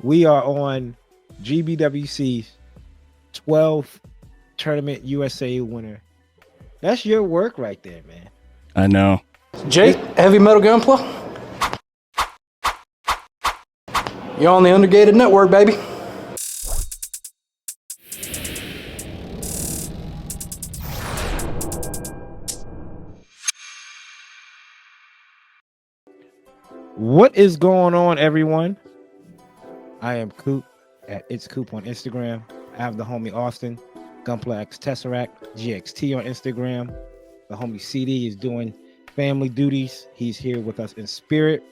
We are on GBWC's 12th tournament USA winner. That's your work right there, man. I know. Jake, Heavy Metal Gunpla. You're on the Undergated network, baby. What is going on, everyone? I am Coop at It's Coop on Instagram. I have the homie Austin, Gunpla X Tesseract, GXT on Instagram. The homie CD is doing family duties. He's here with us in spirit.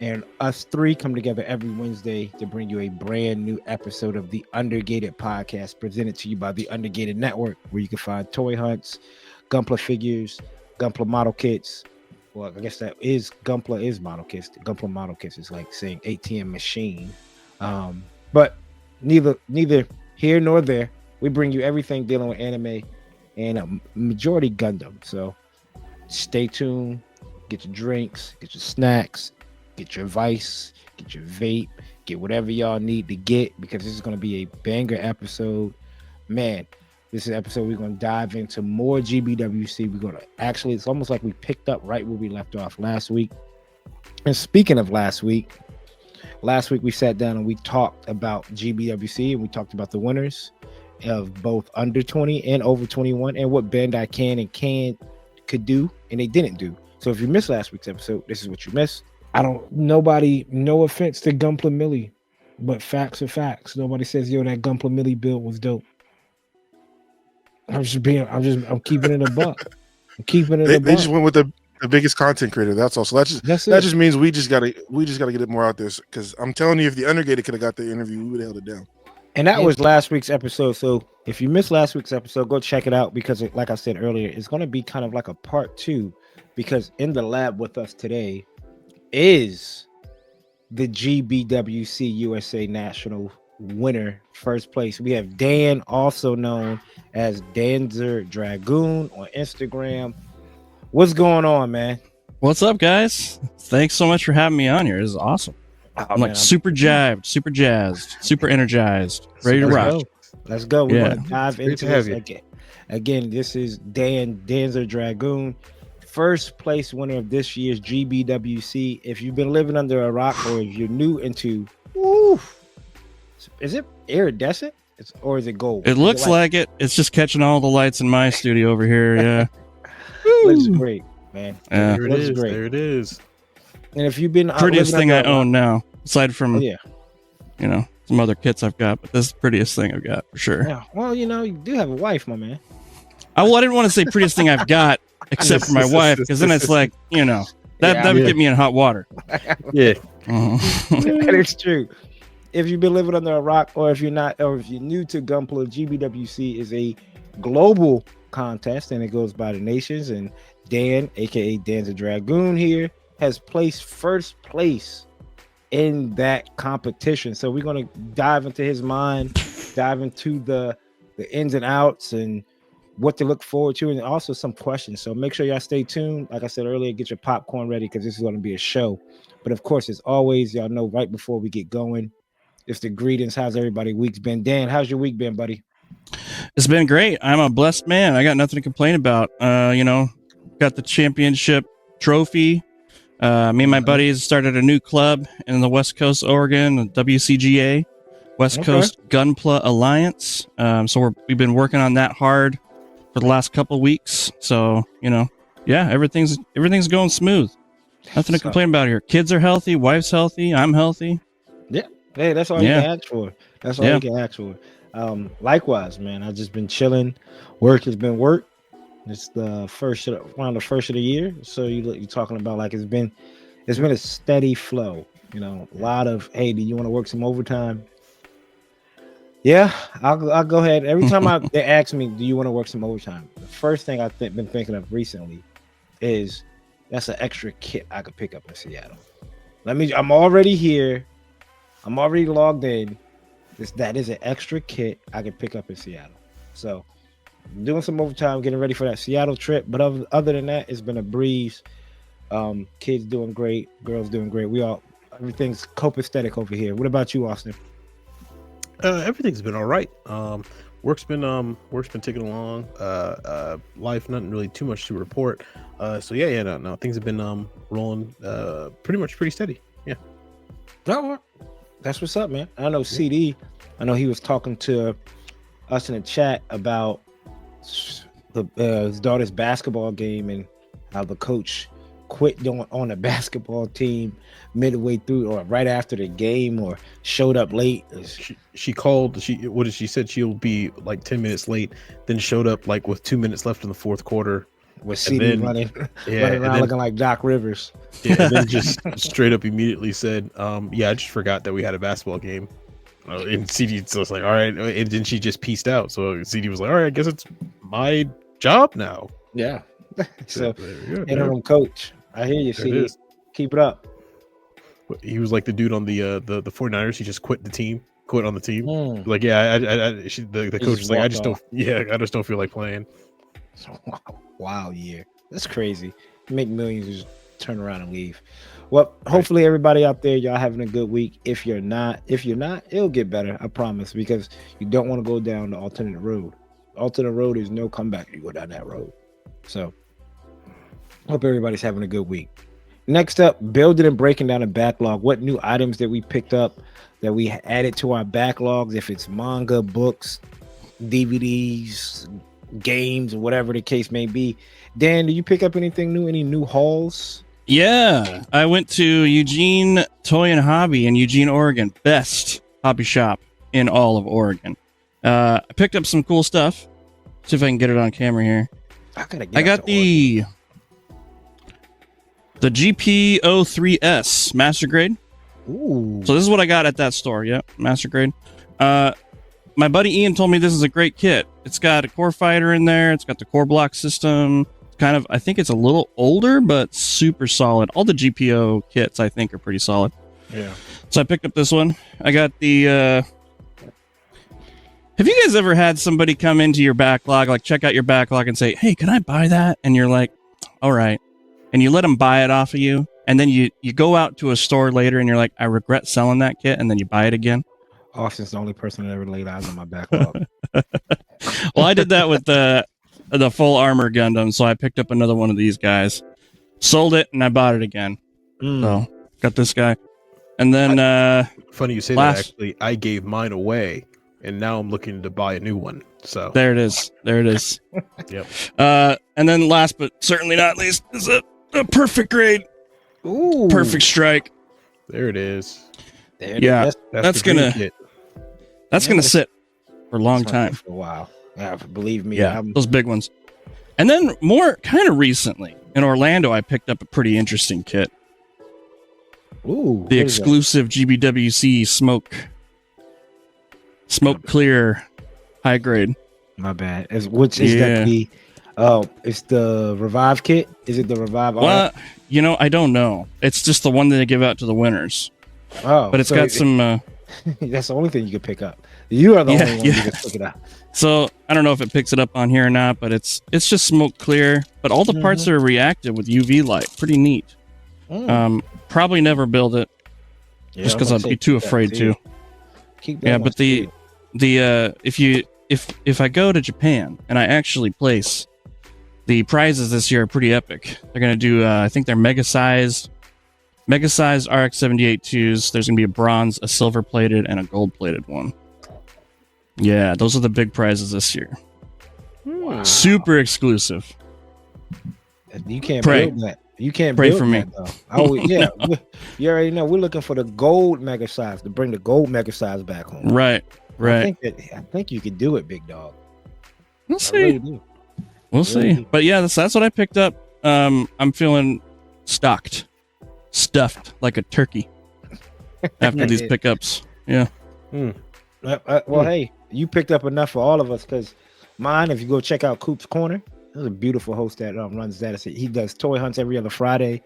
And us three come together every Wednesday to bring you a brand new episode of the Undergated podcast, presented to you by the Undergated Network, where you can find toy hunts, Gunpla figures, Gunpla model kits. Well, I guess that is Gunpla is model kits. The Gunpla model kits is like saying ATM machine. But neither here nor there. We bring you everything dealing with anime and a majority Gundam. So stay tuned, get your drinks, get your snacks, get your Vice, get your vape, get whatever y'all need to get, because this is going to be a banger episode. Man, this is an episode we're going to dive into more GBWC. We're going to actually, it's almost like we picked up right where we left off last week. And speaking of last week we sat down and we talked about GBWC, and we talked about the winners of both under 20 and over 21 and what Bandai could do and they didn't do. So if you missed last week's episode, this is what you missed. No offense to Gunpla Millie, but facts are facts. Nobody says, yo, that Gunpla Millie build was dope. I'm keeping it a buck. They just went with the biggest content creator. That's all. So that just means we just gotta get it more out there. Because I'm telling you, if the Undergated could have got the interview, we would have held it down. And that was last week's episode. So if you missed last week's episode, go check it out, because like I said earlier, it's going to be kind of like a part 2, because in the lab with us today is the GBWC USA National winner, first place. We have Dan, also known as Danzer Dragoon on Instagram. What's going on, man? What's up, guys? Thanks so much for having me on here. This is awesome. I'm super jabbed, super jazzed, super energized, ready to rock. Let's go. We're going to dive into this again. This is Danzer Dragoon, first place winner of this year's GBWC. If you've been living under a rock, or if you're new into, is it iridescent? Or is it gold? It looks like it. It's just catching all the lights in my studio over here. Yeah. Looks great, man. Yeah. There it is. And if you've been prettiest thing I own now, aside from some other kits I've got, but this is the prettiest thing I've got for sure. Yeah. Well, you do have a wife, my man. I didn't want to say prettiest thing I've got, except for my wife, because then it's like, that would get me in hot water. Yeah. That is true. If you've been living under a rock, or if you're not, or if you're new to Gunpla, GBWC is a global contest, and it goes by the nations. And Dan, aka Dan's a Dragoon, here has placed first place in that competition. So we're going to dive into his mind, dive into the ins and outs and what to look forward to, and also some questions. So make sure y'all stay tuned. Like I said earlier, get your popcorn ready, because this is going to be a show. But of course, as always, y'all know right before we get going, it's the greetings. How's everybody week's been? Dan, how's your week been, buddy? It's been great. I'm a blessed man. I got nothing to complain about. Got the championship trophy. Me and my buddies started a new club in the West Coast, Oregon, WCGA, West Coast Gunpla Alliance. So we've been working on that hard for the last couple of weeks. So, everything's going smooth. Nothing to complain about here. Kids are healthy. Wife's healthy. I'm healthy. Yeah. Hey, that's all you can ask for. That's all you can ask for. Likewise, man. I've just been chilling. Work has been work. It's the first of the year. So you're talking about like it's been a steady flow. A lot of, hey, do you want to work some overtime? Yeah, I'll go ahead. Every time they ask me, do you want to work some overtime? The first thing I've been thinking of recently is that's an extra kit I could pick up in Seattle. I'm already here. I'm already logged in. That is an extra kit I could pick up in Seattle. So I'm doing some overtime, getting ready for that Seattle trip. But other than that, it's been a breeze. Kids doing great, girls doing great. We all Everything's copacetic over here. What about you, Austin? Everything's been all right. Work's been ticking along. Life, nothing really too much to report. So yeah, no, things have been rolling pretty steady. Yeah. Oh, that's what's up, man. I know CD. I know he was talking to us in the chat about his daughter's basketball game and how the coach quit on the basketball team midway through or right after the game or showed up late. She called. She said she'll be like 10 minutes late. Then showed up like with 2 minutes left in the fourth quarter. With CD running around looking like Doc Rivers. Yeah, and then just straight up immediately said, "Yeah, I just forgot that we had a basketball game." And CD was like, "All right," and then she just pieced out. So CD was like, "All right, I guess it's my job now." Yeah. So interim coach. I hear you, CD. Keep it up. He was like the dude on the 49ers. He just quit on the team. Like, yeah, the coach was like, I just don't feel like playing. Wow, year. That's crazy. You make millions, just turn around and leave. Well, hopefully everybody out there, y'all having a good week. If you're not, it'll get better. I promise, because you don't want to go down the alternate road. Alternate road is no comeback. You go down that road. So hope everybody's having a good week. Next up, building and breaking down a backlog. What new items that we picked up that we added to our backlogs? If it's manga, books, DVDs, games, or whatever the case may be. Dan, did you pick up anything new? Any new hauls? Yeah, I went to Eugene Toy and Hobby in Eugene, Oregon. Best hobby shop in all of Oregon. I picked up some cool stuff. See if I can get it on camera here. I got the GPO3S Master Grade. Ooh. So this is what I got at that store. Yep, Master Grade. My buddy Ian told me this is a great kit. It's got a core fighter in there. It's got the core block system. Kind of, I think it's a little older, but super solid. All the GPO kits, I think, are pretty solid. Yeah. So I picked up this one. I got the... Have you guys ever had somebody come into your backlog, like check out your backlog and say, hey, can I buy that? And you're like, all right. And you let them buy it off of you. And then you go out to a store later and you're like, I regret selling that kit. And then you buy it again. Austin's the only person that ever laid eyes on my backlog. Well, I did that with the full armor Gundam. So I picked up another one of these guys, sold it, and I bought it again. So got this guy. And then funny you say that. Actually, I gave mine away, and now I'm looking to buy a new one. So there it is. Yep. And then last but certainly not least is a perfect grade. Ooh. Perfect strike. There it is. Yeah, that's gonna sit for a long time. For a while. Yeah, believe me. Yeah, those big ones. And then more kind of recently in Orlando, I picked up a pretty interesting kit. Ooh, the exclusive GBWC smoke clear high grade. My bad. Which is that the it's the Revive kit? Is it the Revive? Well, I don't know. It's just the one that they give out to the winners. Oh, but it's got some that's the only thing you can pick up. You are the only one who can pick it up. So I don't know if it picks it up on here or not, but it's just smoke clear, but all the parts are reactive with UV light. Pretty neat. Probably never build it just because I'd be too afraid to. But if I go to Japan and I actually place, the prizes this year are pretty epic. They're gonna do I think they're mega sized RX-78-2s. There's gonna be a bronze, a silver plated, and a gold plated one. Yeah, those are the big prizes this year. Wow. Super exclusive. You can't build that. You can't pray build for me. That, though. Yeah, you already know we're looking for the gold mega size to bring the gold mega size back home. Right. I think you can do it, big dog. We'll see. We'll see. But yeah, that's what I picked up. I'm feeling stuffed like a turkey after these pickups. Yeah. Well, hey, you picked up enough for all of us, because mine, if you go check out Coop's Corner, there's a beautiful host that runs that. He does toy hunts every other Friday.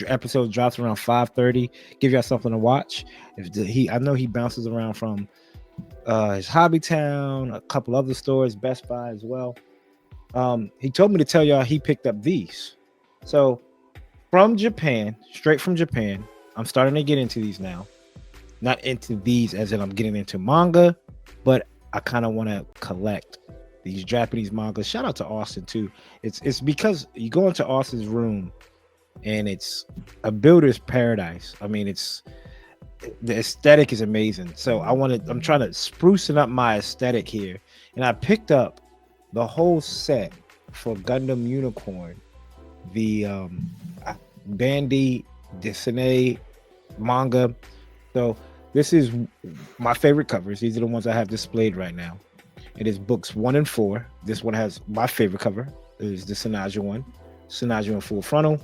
Episode drops around 5:30. Give y'all something to watch. I know he bounces around from his Hobby Town, a couple other stores, Best Buy as well. He told me to tell y'all he picked up these. So from Japan, straight from Japan, I'm starting to get into these now. Not into these as in I'm getting into manga, but I kind of want to collect these Japanese mangas. Shout out to Austin too. It's because you go into Austin's room and it's a builder's paradise. I mean, it's the aesthetic is amazing. So I'm trying to sprucing up my aesthetic here, and I picked up the whole set for Gundam Unicorn, the Bandy Disney manga. So this is my favorite covers. These are the ones I have displayed right now. It is books 1 and 4. This one has my favorite cover. It is the Sanaja one, Sanaja in full frontal.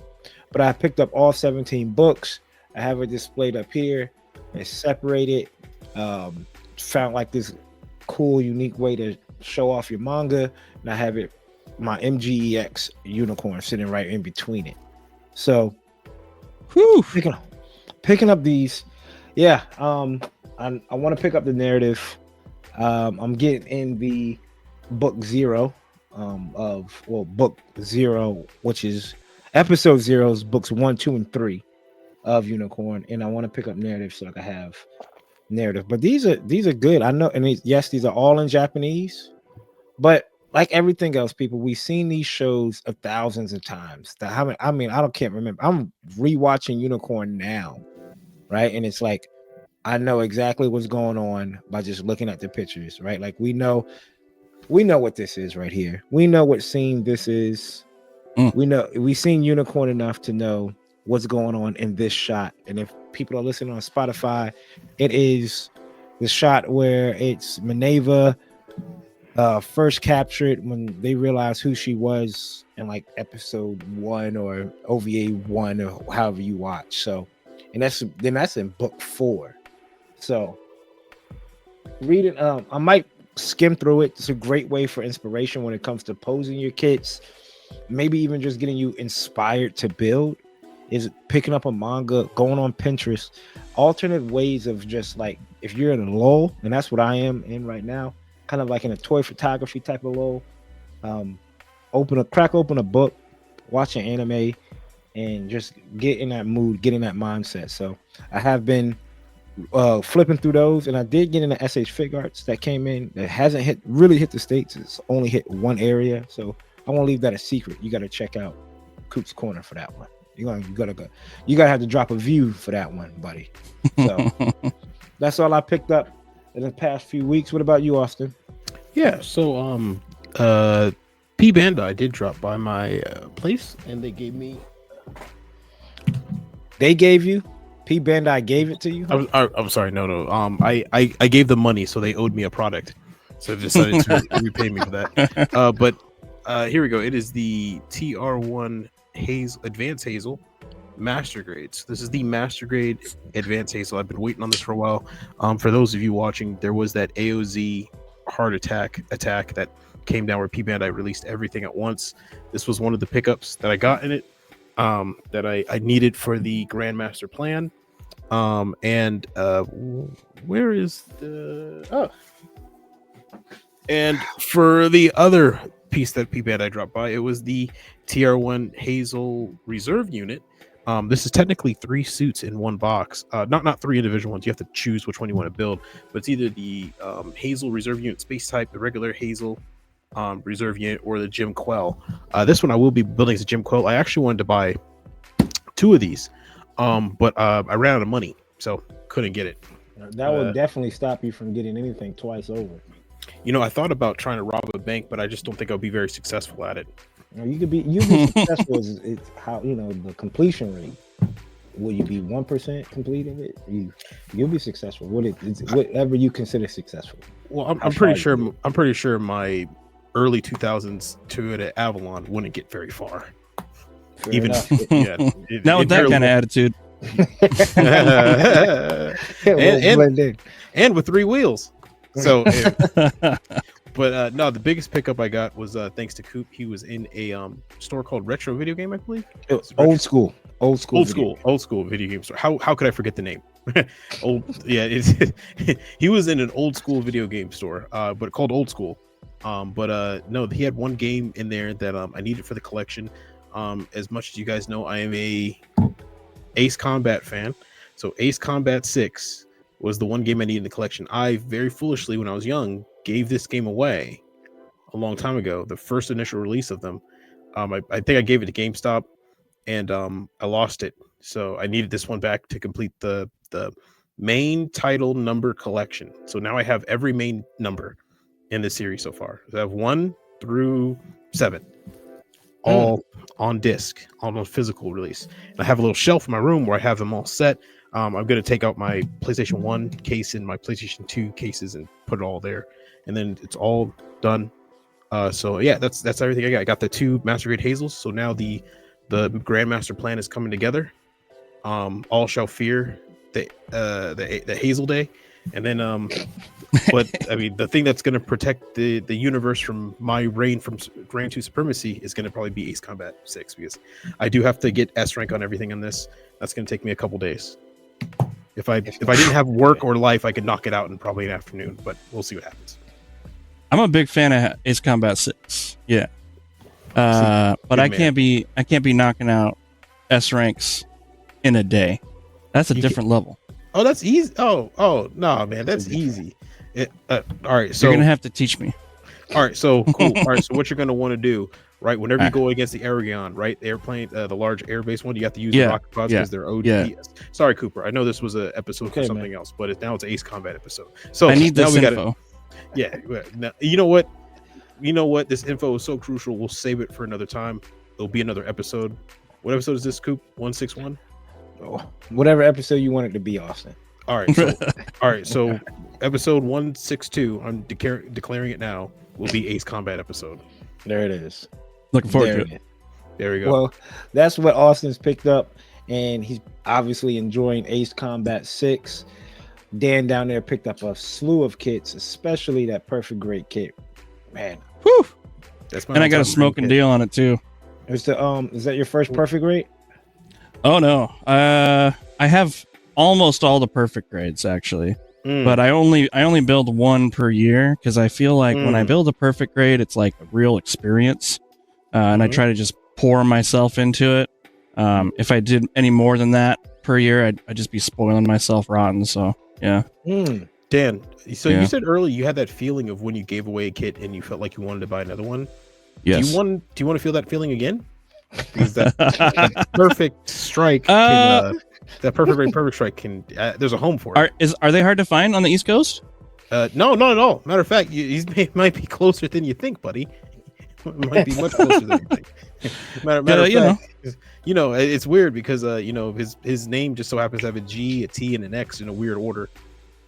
But I picked up all 17 books. I have it displayed up here. It's separated. Found like this cool, unique way to show off your manga, and I have it, my MGEX Unicorn, sitting right in between it. So, picking up these, yeah. I want to pick up the narrative. I'm getting in the book 0 book 0, which is episode 0's books 1, 2, and 3 of Unicorn, and I want to pick up narrative so I can have narrative. But these are good. I know, and yes, these are all in Japanese, but like everything else, people, we've seen these shows thousands of times. I can't remember. I'm rewatching Unicorn now, right? And it's like I know exactly what's going on by just looking at the pictures, right? Like we know what this is right here. We know what scene this is. We've seen Unicorn enough to know what's going on in this shot. And if people are listening on Spotify, it is the shot where it's Minerva first captured when they realized who she was in like episode 1 or OVA 1 or however you watch. So, and that's in book 4. So reading, I might skim through it. It's a great way for inspiration when it comes to posing your kits, maybe even just getting you inspired to build. Is picking up a manga, going on Pinterest, alternate ways of just like, if you're in a lull, and that's what I am in right now, kind of like in a toy photography type of lull, crack open a book, watch an anime, and just get in that mood, get in that mindset. So I have been flipping through those, and I did get into SH Fig Arts that came in that hasn't really hit the States. It's only hit one area, so I won't leave that a secret. You got to check out Coop's Corner for that one. You gotta have to drop a view for that one, buddy. So that's all I picked up in the past few weeks. What about you, Austin? Yeah, so P Bandai did drop by my place, and they gave me. They gave you? P Bandai gave it to you? I'm sorry, no. I gave them money, so they owed me a product, so they decided to repay me for that. But here we go. It is the TR1 Advanced Hazel Master Grade. So this is the Master Grade Advanced Hazel. I've been waiting on this for a while. For those of you watching, there was that AOZ heart attack that came down where P Bandai released everything at once. This was one of the pickups that I got in it, that I needed for the Grandmaster plan. Where is the and for the other piece that P Bandai dropped by, it was the TR1 Hazel Reserve unit. This is technically 3 suits in one box, not 3 individual ones. You have to choose which one you want to build, but it's either the Hazel Reserve unit space type, the regular Hazel Reserve unit, or the Jim Quell. This one I will be building as a Jim Quell. I actually wanted to buy 2 of these, but I ran out of money, so couldn't get it. That will definitely stop you from getting anything twice over. I thought about trying to rob a bank, but I just don't think I'll be very successful at it. You be successful. It's how the completion rate. Will you be 1% completing it? You'll be successful. Whatever you consider successful. Well, I'm pretty sure my early 2000s Toyota Avalon wouldn't get very far. Fair Even enough. Not with that kind of attitude. and with 3 wheels. So, but no, the biggest pickup I got was thanks to Coop. He was in a store called Retro Video Game, I believe. Old school video game store. How could I forget the name? He was in an old school video game store, but called Old School. No, he had one game in there that I needed for the collection. As much as you guys know, I am a Ace Combat fan. So Ace Combat 6 was the one game I needed in the collection. I very foolishly, when I was young, gave this game away a long time ago. The first initial release of them. I think I gave it to GameStop, and I lost it. So I needed this one back to complete the main title number collection. So now I have every main number in the series so far. I have 1 through 7, all on disc, all on physical release. And I have a little shelf in my room where I have them all set. I'm going to take out my PlayStation 1 case and my PlayStation 2 cases and put it all there. And then it's all done. So yeah, that's everything I got. I got the 2 Master Grade Hazels. So now the Grandmaster plan is coming together. All shall fear the Hazel Day. And then but I mean, the thing that's going to protect the universe from my reign 2 supremacy is going to probably be Ace Combat 6, because I do have to get S rank on everything on this. That's going to take me a couple days. If I didn't have work or life, I could knock it out in probably an afternoon, but we'll see what happens. I'm a big fan of Ace Combat 6. Yeah. But I can't be knocking out S ranks in a day. That's a different level. Oh, that's easy. Oh, no, man, that's easy. All right, so you're gonna have to teach me. All right, so cool. All right, so what you're gonna want to do, right? Whenever you go against the Aragon, right, the airplane, the large air-based one, you have to use the rocket pods because they're OD. Yeah. Sorry, Cooper. I know this was an episode for something else, but now it's an Ace Combat episode. So I need this info. Yeah. Now, you know what? This info is so crucial. We'll save it for another time. It'll be another episode. What episode is this, Coop? 161. Whatever episode you want it to be, Austin. All right, so episode 162, I'm declaring it now, will be Ace Combat episode. There it is. Looking forward to it. There we go. Well, that's what Austin's picked up, and he's obviously enjoying Ace Combat 6. Dan down there picked up a slew of kits, especially that Perfect Grade kit. Man. Whew. And I got a smoking deal on it too. Is that your first Perfect Grade? Oh no. I have almost all the perfect grades actually. But I only build one per year because I feel like when I build a perfect grade, it's like a real experience. And I try to just pour myself into it. If I did any more than that per year, I'd just be spoiling myself rotten. So yeah. Dan, so you said earlier you had that feeling of when you gave away a kit and you felt like you wanted to buy another one. Yes. Do you want to feel that feeling again? Because that perfect strike can, that perfect strike can. There's a home for it. Are they hard to find on the East Coast? No, not at all. Matter of fact, he might be closer than you think, buddy. Might be much closer than you think. Matter of fact, it's weird because his name just so happens to have a G, a T, and an X in a weird order.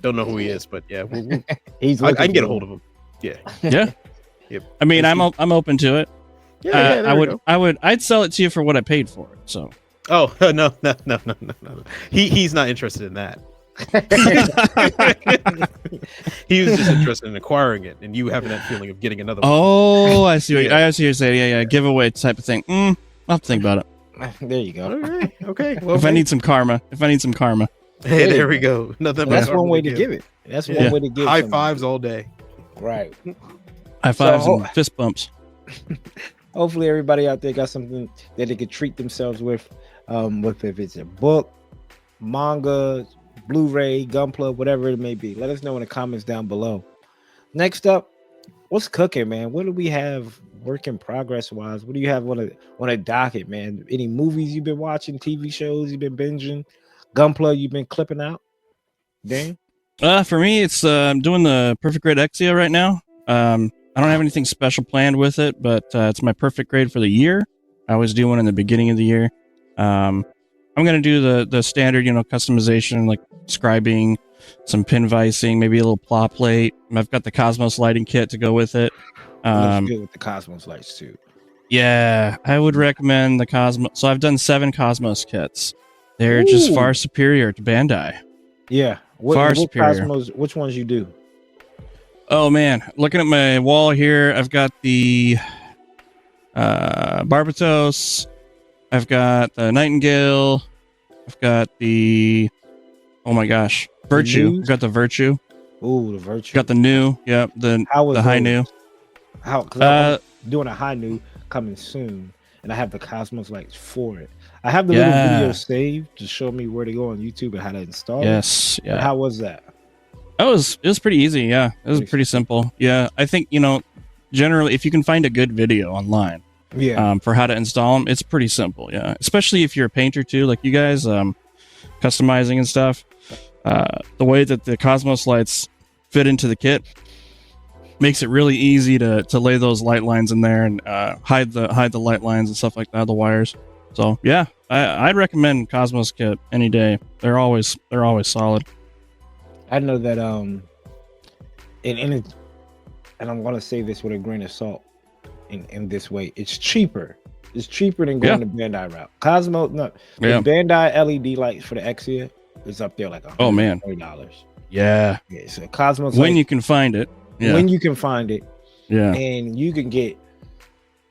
Don't know who he is, but yeah, I can get a hold of him. Yeah. Yep. I mean, I'm open to it. Yeah, I'd sell it to you for what I paid for it. So. Oh no. He's not interested in that. He was just interested in acquiring it, and you having that feeling of getting another one. Oh, I see. I see. You're saying, yeah, giveaway type of thing. I'll have to think about it. There you go. Okay. Well, if I need some karma. Hey, there we go. Nothing. That's one way to give it. That's one way to give high fives all day. Right. High fives and fist bumps. Hopefully, everybody out there got something that they could treat themselves with if it's a book, manga, Blu-ray, Gunpla, whatever it may be. Let us know in the comments down below. Next up, what's cooking, man? What do we have work in progress wise? What do you have on a docket, man? Any movies you've been watching, TV shows you've been binging, Gunpla you've been clipping out? Dan? For me, it's I'm doing the Perfect Grade Exia right now. I don't have anything special planned with it, but it's my perfect grade for the year. I always do one in the beginning of the year. I'm going to do the standard, customization, like scribing, some pin vicing, maybe a little plot plate. I've got the Cosmos lighting kit to go with it. Looks good with the Cosmos lights too. Yeah, I would recommend the Cosmos. So I've done 7 Cosmos kits. They're just far superior to Bandai. Yeah. Far superior. Cosmos, which ones you do? Oh man, looking at my wall here, I've got the Barbatos, I've got the Nightingale, I've got the Virtue. I've got the Virtue. Ooh, the Virtue. Got the new, the high new. How? Because I'm doing a high new coming soon, and I have the Cosmos lights for it. I have the little video saved to show me where to go on YouTube and how to install it. Yes. Yeah. But how was that? It was pretty easy. Yeah. It was pretty simple. Yeah. I think, generally, if you can find a good video online for how to install them, it's pretty simple. Yeah. Especially if you're a painter too, like you guys, customizing and stuff. The way that the Cosmos lights fit into the kit makes it really easy to lay those light lines in there and hide the light lines and stuff like that, the wires. So yeah, I'd recommend Cosmos kit any day. They're always solid. I know that and I'm gonna say this with a grain of salt in this way. It's cheaper. It's cheaper than going the Bandai route. Cosmos, the Bandai LED lights for the Exia is up there like $140. Yeah. So Cosmos when you can find it. Yeah. When you can find it. Yeah. And you can get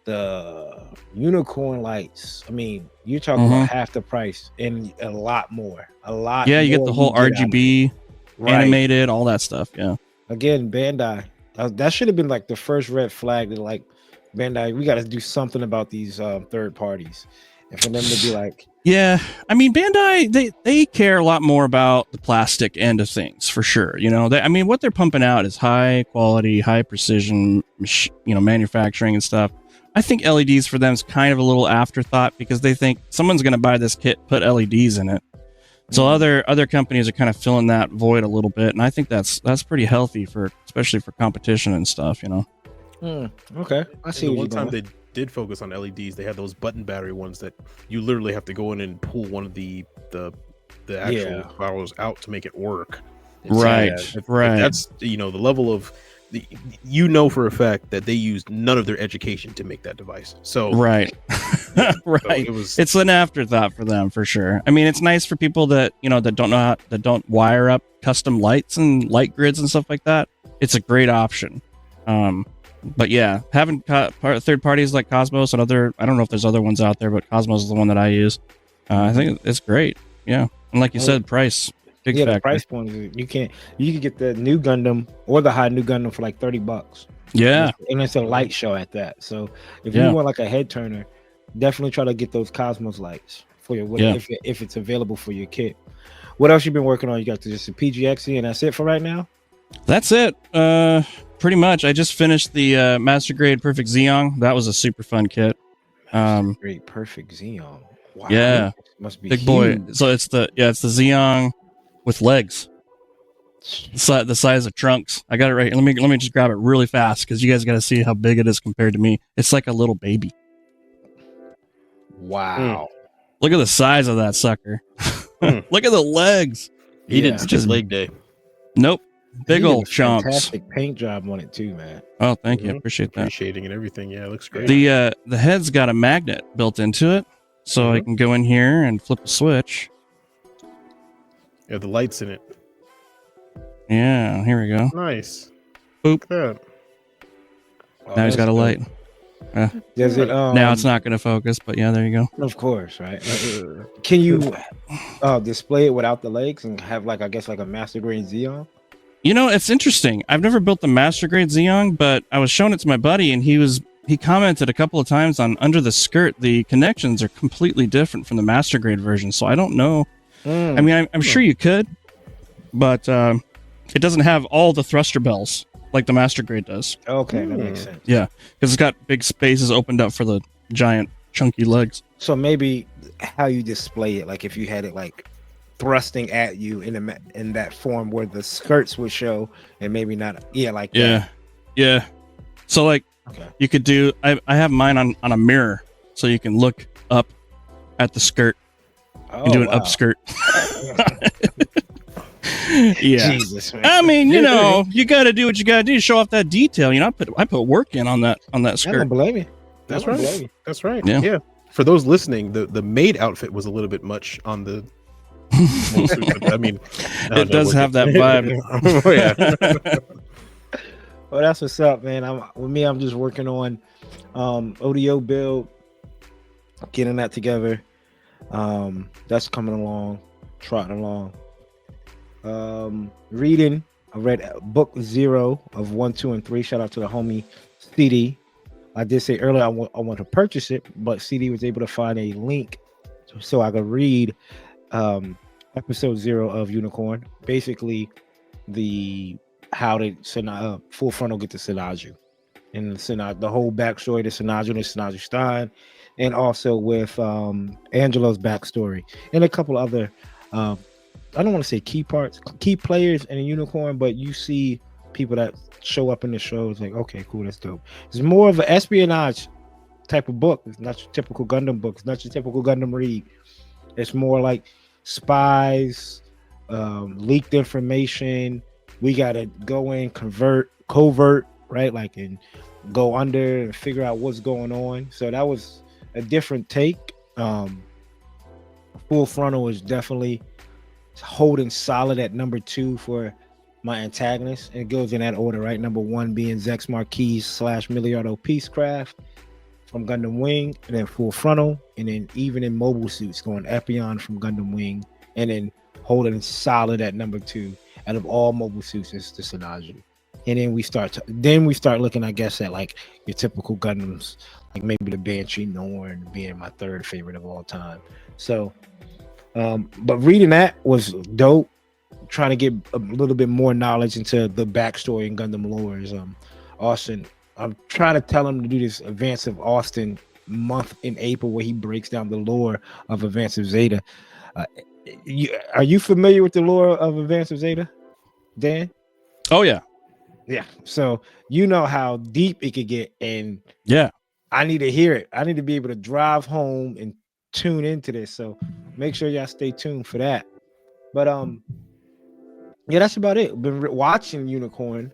the unicorn lights. I mean, you're talking about half the price and a lot more. Yeah, you get the whole RGB animated, all that stuff. Yeah. Again, Bandai. That should have been like the first red flag that like Bandai, we got to do something about these third parties. And for them to be like, yeah, I mean, Bandai, they care a lot more about the plastic end of things for sure. What they're pumping out is high quality, high precision, manufacturing and stuff. I think LEDs for them is kind of a little afterthought because they think someone's going to buy this kit, put LEDs in it. So other companies are kind of filling that void a little bit, and I think that's pretty healthy especially for competition and stuff. Okay, I see. One time they did focus on LEDs. They had those button battery ones that you literally have to go in and pull one of the actual powers out to make it work. Right. That's the level of for a fact that they used none of their education to make that device. So right. Right. So it's an afterthought for them for sure. I mean, it's nice for people that that don't know that don't wire up custom lights and light grids and stuff like that. It's a great option. But yeah, having third parties like Cosmos and I don't know if there's other ones out there, but Cosmos is the one that I use. I think it's great. Yeah. And like you said, price. Big factor. The price point you can get the new Gundam or the high new Gundam for like $30. Yeah. And it's a light show at that. So if you want like a head turner, definitely try to get those Cosmos lights for your if it's available for your kit. What else you been working on? You got just the PGXE and that's it for right now? That's it. Pretty much. I just finished the Master Grade Perfect Xeon. That was a super fun kit. Master Grade Perfect Xeon. Wow. Yeah. Must be big huge. boy. So it's the Xeon with legs. The size of trunks. I got it right here. Let me just grab it really fast because you guys got to see how big it is compared to me. It's like a little baby. Wow. Look at the size of that sucker. Look at the legs. He didn't just leg day. Nope. Big old chunks. Fantastic paint job on it too, man. Oh, thank you. Appreciate that. Appreciating and everything. Yeah, it looks great. The head's got a magnet built into it, so I can go in here and flip a switch. Yeah, the lights in it. Yeah, here we go. Nice. Boop. Now he's got a light. Does it? Now it's not going to focus, but yeah, there you go. Of course, right? Can you display it without the legs and have like a Master Grade Xeon? It's interesting. I've never built the Master Grade Xeon, but I was showing it to my buddy, and he commented a couple of times on under the skirt. The connections are completely different from the Master Grade version, so I don't know. I mean, I'm sure you could, but it doesn't have all the thruster bells like the Master Grade does. Okay, that makes sense. Yeah, because it's got big spaces opened up for the giant chunky legs. So maybe how you display it, like if you had it like thrusting at you in that form where the skirts would show and maybe not that. Yeah. So like you could do I have mine on a mirror so you can look up at the skirt and do an upskirt. Yeah. Jesus, man. I mean, you got to do what you got to do to show off that detail. I put work in on that skirt. I don't blame you. That's right. That's right. Yeah. For those listening, the maid outfit was a little bit much on the I mean, it does have that vibe. Oh yeah. Well, that's what's up, man. I'm just working on ODO build, getting that together. That's coming along, trotting along. Reading. I read book 0 of 1, 2, and 3. Shout out to the homie CD. I did say earlier I want to purchase it, but CD was able to find a link so I could read episode 0 of Unicorn. Basically, how did Full Frontal get to Sinaju, and the whole backstory to Sinaju and Sinaju Stein, and also with Angelo's backstory and a couple other I don't want to say key players in a Unicorn, but you see people that show up in the show. It's like, okay, cool, that's dope. It's more of an espionage type of book. It's not your typical Gundam book. It's not your typical Gundam read. It's more like spies, leaked information. We gotta go in, covert, right? Like, and go under and figure out what's going on. So that was a different take. Full Frontal is definitely holding solid at number 2 for my antagonist. It goes in that order, right? Number 1 being Zex Marquis / Miliardo Peacecraft from Gundam Wing, and then Full Frontal, and then even in mobile suits, going Epion from Gundam Wing, and then holding solid at number 2 out of all mobile suits is the Sinaju. And then we start looking, I guess, at like your typical Gundams, like maybe the Banshee Norn being my 3rd favorite of all time. So but reading that was dope. Trying to get a little bit more knowledge into the backstory in Gundam lore is Austin. I'm trying to tell him to do this Advance of Austin month in April where he breaks down the lore of Advance of Zeta. Are you familiar with the lore of Advance of Zeta, Dan? Oh yeah. So you know how deep it could get, and yeah, I need to hear it. I need to be able to drive home and tune into this. So make sure y'all stay tuned for that. But yeah, that's about it. Been watching Unicorn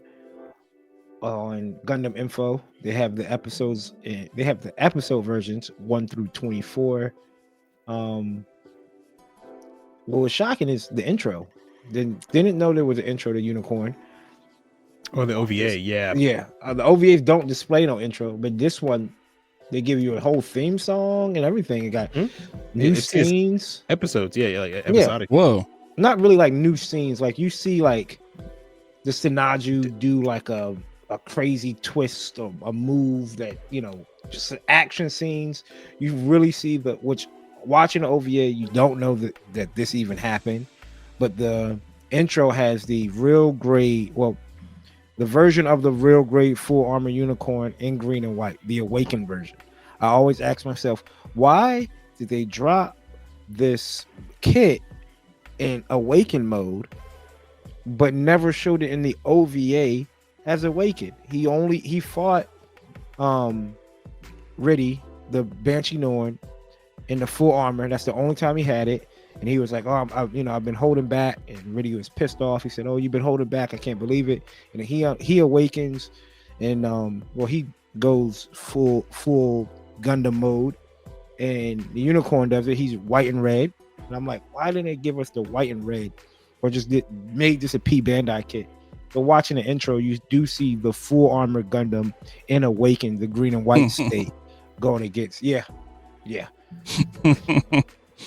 on Gundam Info. They have the episodes. They have the episode versions 1 through 24. What was shocking is the intro. Didn't know there was an intro to Unicorn. Or the OVA, yeah. The OVAs don't display no intro, but this one, they give you a whole theme song and everything. It got new scenes, episodes, like episodic. Yeah. Whoa, not really like new scenes. Like you see, like the Sinaju do like a crazy twist or a move that just action scenes. You really see which watching the OVA, you don't know that this even happened, but the intro has the real grade. Well, the version of the real grade full armor Unicorn in green and white, the awakened version. I always ask myself, why did they drop this kit in awakened mode, but never showed it in the OVA as awakened? He fought Riddy, the Banshee Norn, in the full armor. That's the only time he had it. And he was like, I've been holding back. And Riddy was pissed off. He said, oh, you've been holding back. I can't believe it. And he awakens, and he goes full Gundam mode, and the Unicorn does it. He's white and red. And I'm like, why didn't they give us the white and red, or just made this a P Bandai kit? So watching the intro, you do see the full armor Gundam in Awakened, the green and white state, going against. Yeah.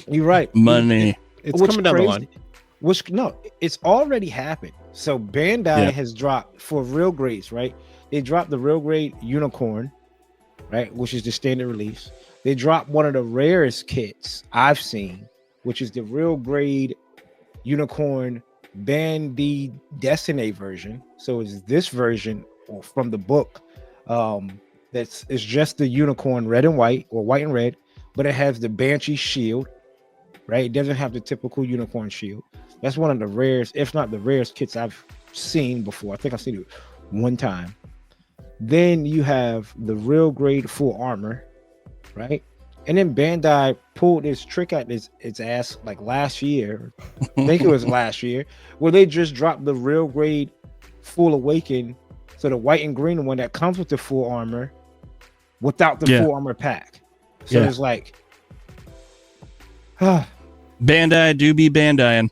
You're right. Money. It's coming down the line. It's already happened. So Bandai has dropped for real grades, right? They dropped the real grade Unicorn, right, which is the standard release. They dropped one of the rarest kits I've seen, which is the real grade Unicorn Bandi Destiny version. So it's this version from the book. It's just the Unicorn red and white, or white and red, but it has the Banshee shield, right? It doesn't have the typical Unicorn shield. That's one of the rarest, if not the rarest kits I've seen before. I think I've seen it one time. Then you have the real grade full armor, right? And then Bandai pulled this trick out its ass like last year. I think it was last year, where they just dropped the real grade full Awaken. So the white and green one that comes with the full armor without the full armor pack. So it's like, Bandai do be Bandaiing.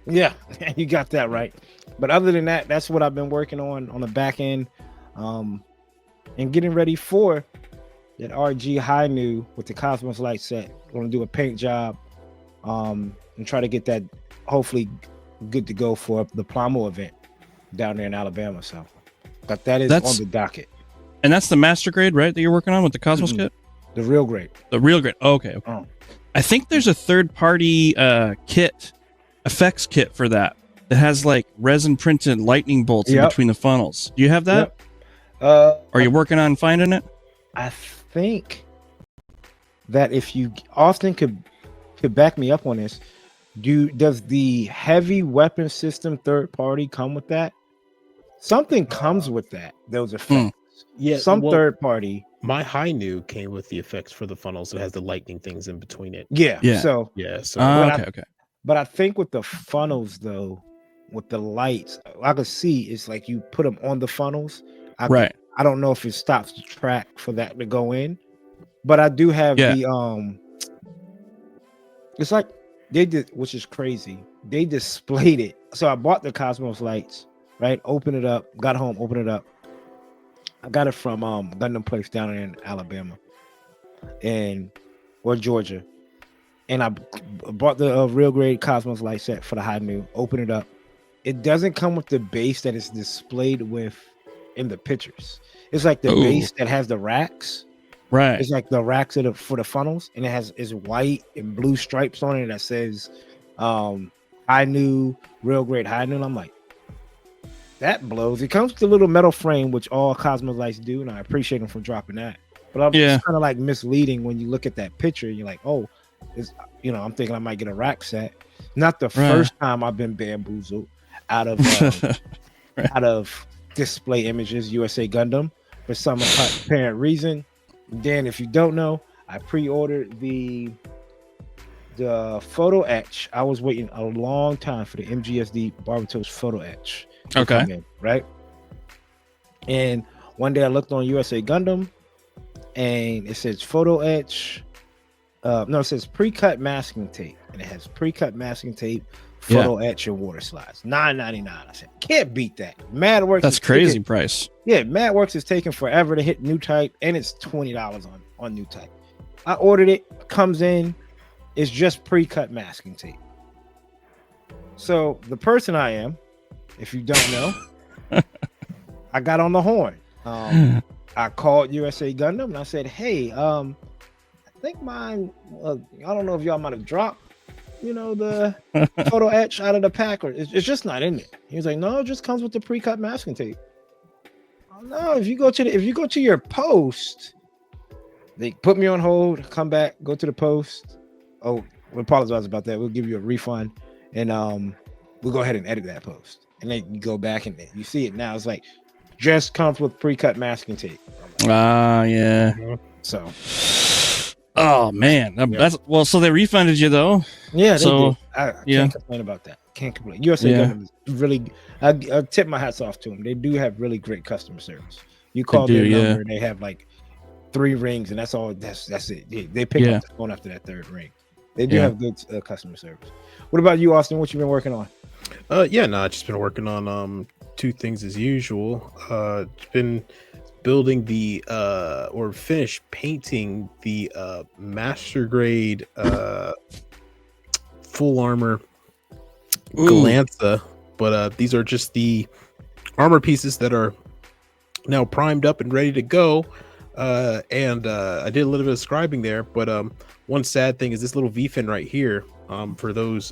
Yeah, you got that right. But other than that, that's what I've been working on the back end, and getting ready for that RG High New with the Cosmos Light set. Going to do a paint job, and try to get that hopefully good to go for the Plamo event down there in Alabama. So, but that's on the docket. And that's the master grade, right? That you're working on with the Cosmos kit. The real grade. The real grade. Oh, okay. I think there's a third-party effects kit for that has like resin printed lightning bolts in between the funnels. Do you have that? Yep. Are you working on finding it? I think that if you Austin could back me up on this, does the heavy weapon system third party come with that? Something comes with that. Those effects. Yeah, some third party. My high new came with the effects for the funnels. It has the lightning things in between it. Yeah. So okay. But I think with the funnels though, with the lights, I could see it's like you put them on the funnels. I don't know if it stops the track for that to go in, but I do have the it's like they did, which is crazy. They displayed it. So I bought the Cosmos lights, right? Open it up, got home, open it up. I got it from Gundam Place down in Alabama or Georgia. And I bought the real grade Cosmos light set for the high new. Open it up. It doesn't come with the base that is displayed with in the pictures. It's like the base that has the racks. Right. It's like the racks for the funnels, and is white and blue stripes on it that says high new, real grade high new. And I'm like, that blows. It comes with a little metal frame, which all Cosmos lights do, and I appreciate them for dropping that. But it's kind of like misleading when you look at that picture and you're like, oh, I'm thinking I might get a rack set. Not the first time I've been bamboozled out of display images, USA Gundam, for some apparent reason. Dan, if you don't know, I pre-ordered the photo etch. I was waiting a long time for the MGSD Barbatos photo etch. Okay. Right. And one day I looked on USA Gundam and it says photo etch. It says pre-cut masking tape, and it has pre-cut masking tape, photo etch, and water slides. $9.99. I said, can't beat that. MadWorks. That's crazy price. Yeah, MadWorks is taking forever to hit new type, and it's $20 on new type. I ordered it, comes in, it's just pre-cut masking tape. So the person I am, if you don't know, I got on the horn. I called USA Gundam and I said, hey, I think mine, I don't know if y'all might have dropped, the photo etch out of the pack, or it's just not in there. He was like, no, it just comes with the pre-cut masking tape. Oh no, if you go to your post, they put me on hold, come back, go to the post. Oh, we apologize about that. We'll give you a refund, and we'll go ahead and edit that post. And then you go back and you see it now. It's like just comes with pre-cut masking tape. Yeah. So. Oh man, that's so they refunded you though. Yeah, they did. I can't complain about that. Can't complain. USA Gundam is really. I tip my hats off to them. They do have really great customer service. You call their number, and they have like 3 rings, and that's all. That's it. They pick up the phone after that 3rd ring. They do have good customer service. What about you, Austin? What you been working on? I've just been working on 2 things as usual. It's been building the or finish painting the master grade full armor Galanza, but these are just the armor pieces that are now primed up and ready to go. And I did a little bit of scribing there, but one sad thing is this little V-fin right here. For those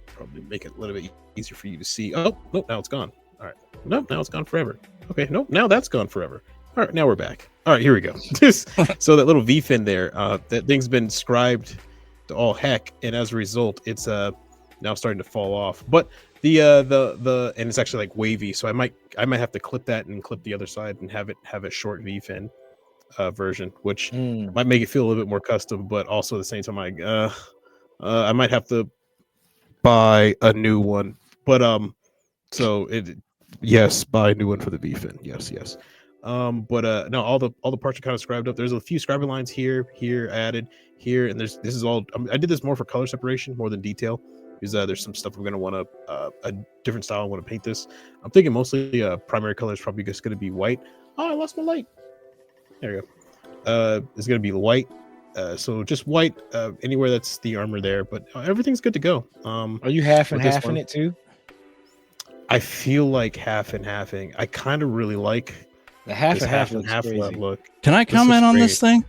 probably make it a little bit easier for you to see. Oh nope, now it's gone. All right, nope, now it's gone forever. Okay, nope, now that's gone forever. All right, now we're back. All right, here we go. So that little V-fin there, that thing's been scribed to all heck, and as a result, it's now starting to fall off. But the and it's actually like wavy, so I might have to clip that and clip the other side and have a short V-fin version, which might make it feel a little bit more custom, but also at the same time, I might have to buy a new one. But so yes, buy a new one for the V-fin. Yes. But no, all the parts are kind of scribed up. There's a few scribing lines here added here, and this is all. I did this more for color separation more than detail, because there's some stuff I'm gonna want to a different style I want to paint this. I'm thinking mostly primary color is probably just gonna be white. Oh, I lost my light. There you go. It's gonna be white. So just white anywhere that's the armor there, but everything's good to go. Are you half and half in it too? I feel like half and halving. I kind of really like the half and half look. Can I comment on this thing?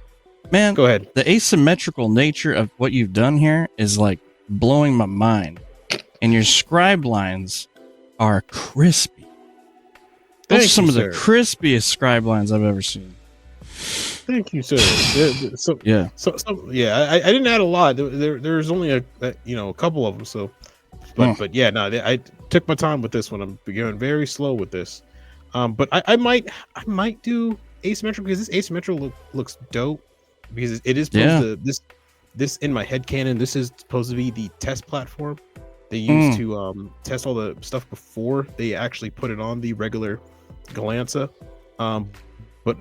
Man, Go ahead. the asymmetrical nature of what you've done here is like blowing my mind. And your scribe lines are crispy. Those are some of the crispiest scribe lines I've ever seen. Thank you, sir. Yeah. I didn't add a lot. There's only a couple of them. So, but yeah, no, I took my time with this one. I'm going very slow with this. But I might do asymmetrical because this asymmetrical looks dope because it is supposed to this in my head canon. This is supposed to be the test platform they use to test all the stuff before they actually put it on the regular Galanza. But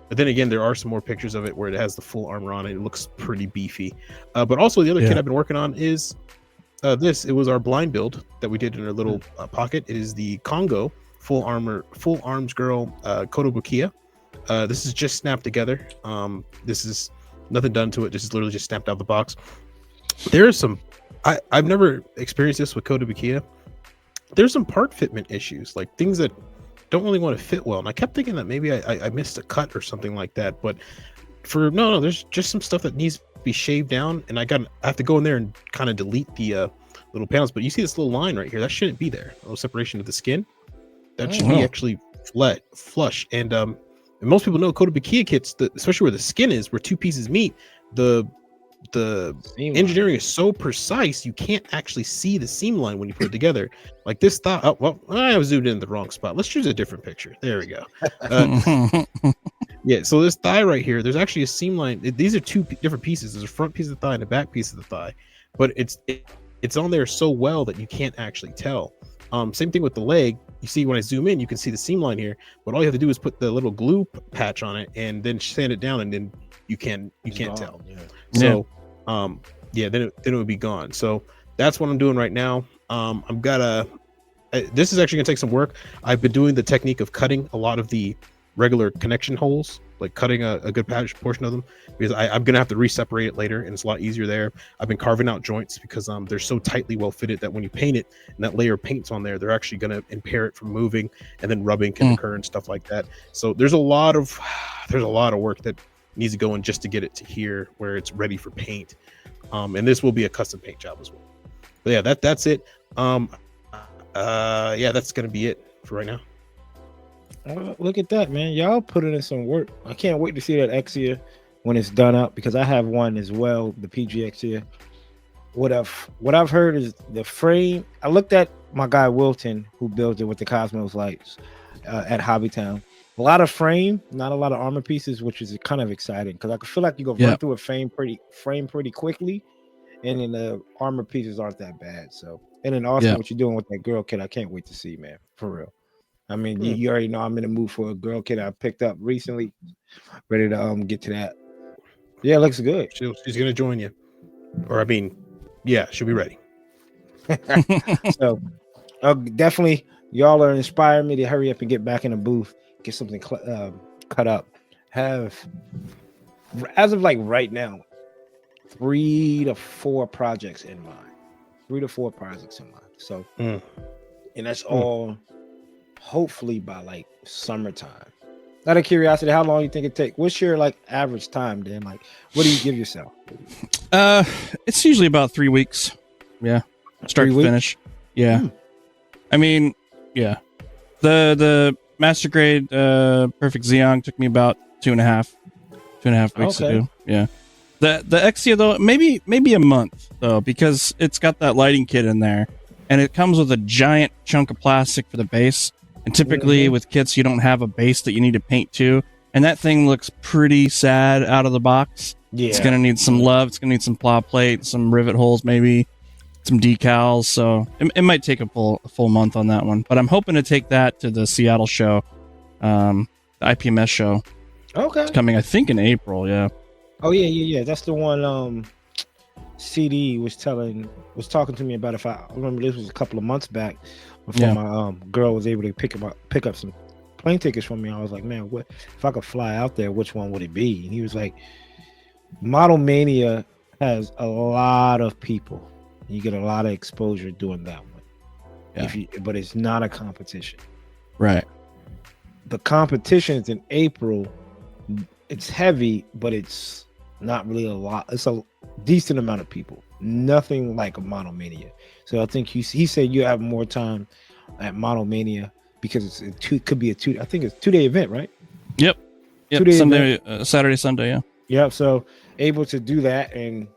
then again, there are some more pictures of it where it has the full armor on it. It looks pretty beefy. But also the other kit I've been working on is this. It was our blind build that we did in our little pocket. It is the Congo full arms girl Kotobukiya. This is just snapped together. This is nothing done to it. This is literally just snapped out the box. There is some. I've never experienced this with Kotobukiya. There's some part fitment issues, like things that don't really want to fit well. And I kept thinking that maybe I missed a cut or something like that. But there's just some stuff that needs to be shaved down, and I have to go in there and kind of delete the little panels. But you see this little line right here? That shouldn't be there. A little separation of the skin. That should be actually flush. And most people know Kotobukiya kits, especially where the skin is, where two pieces meet, the engineering is so precise you can't actually see the seam line when you put it together. Like this thigh. Oh, well, I was zoomed in the wrong spot. Let's choose a different picture. There we go. Yeah, so this thigh right here, there's actually a seam line. These are two different pieces. There's a front piece of the thigh and a back piece of the thigh, but it's on there so well that you can't actually tell. Same thing with the leg. You see when I zoom in, you can see the seam line here, but all you have to do is put the little glue patch on it and then sand it down, and then you can't tell. Yeah. So then it would be gone. So that's what I'm doing right now. This is actually gonna take some work. I've been doing the technique of cutting a lot of the regular connection holes, like cutting a good portion of them, because I'm gonna have to re-separate it later, and it's a lot easier there. I've been carving out joints because they're so tightly well fitted that when you paint it and that layer of paint's on there, they're actually gonna impair it from moving, and then rubbing can occur and stuff like that. So there's a lot of work that needs to go in just to get it to here where it's ready for paint. And this will be a custom paint job as well. But yeah, that's it. That's gonna be it for right now. Look at that, man. Y'all putting in some work. I can't wait to see that Exia when it's done up, because I have one as well, the PG Exia. What I've heard is the frame. I looked at my guy Wilton, who built it with the Cosmos lights at Hobbytown. A lot of frame, not a lot of armor pieces, which is kind of exciting because I feel like you go run through a frame pretty quickly, and then the armor pieces aren't that bad. So, and then also what you're doing with that girl kit, I can't wait to see, man, for real. I mean, you already know I'm in the mood for a girl kit I picked up recently. Ready to get to that. Yeah, it looks good. She's gonna join you, or I mean, she'll be ready. So, definitely, y'all are inspiring me to hurry up and get back in the booth, get something cut up. Have, as of like right now, 3 to 4 projects in mind. So, and that's all. Hopefully by like summertime. Out of curiosity, how long do you think it take? What's your like average time, Dan? Like, what do you give yourself? It's usually about 3 weeks. Yeah, start to finish. Yeah, I mean, the master grade perfect Xeon took me about 2.5 weeks to do. Yeah, the Exia though, maybe a month though, because it's got that lighting kit in there, and it comes with a giant chunk of plastic for the base. And typically with kits, you don't have a base that you need to paint to. And that thing looks pretty sad out of the box. Yeah. It's going to need some love. It's going to need some plow plate, some rivet holes, maybe some decals. So it might take a full month on that one. But I'm hoping to take that to the Seattle show, the IPMS show. Okay. It's coming, I think, in April. Yeah. Oh, yeah. That's the one CD was talking to me about. If I remember, this was a couple of months back. Before my girl was able to pick up some plane tickets from me, I was like, man, what if I could fly out there? Which one would it be? And he was like, Model Mania has a lot of people. You get a lot of exposure doing that one. Yeah. But it's not a competition. Right. The competition is in April. It's heavy, but it's not really a lot. It's a decent amount of people. Nothing like a Monomania. So I think he said you have more time at Monomania because could be a 2-day event, right? Yep. 2-day Sunday, Saturday, Sunday. Yeah. Yep. So able to do that and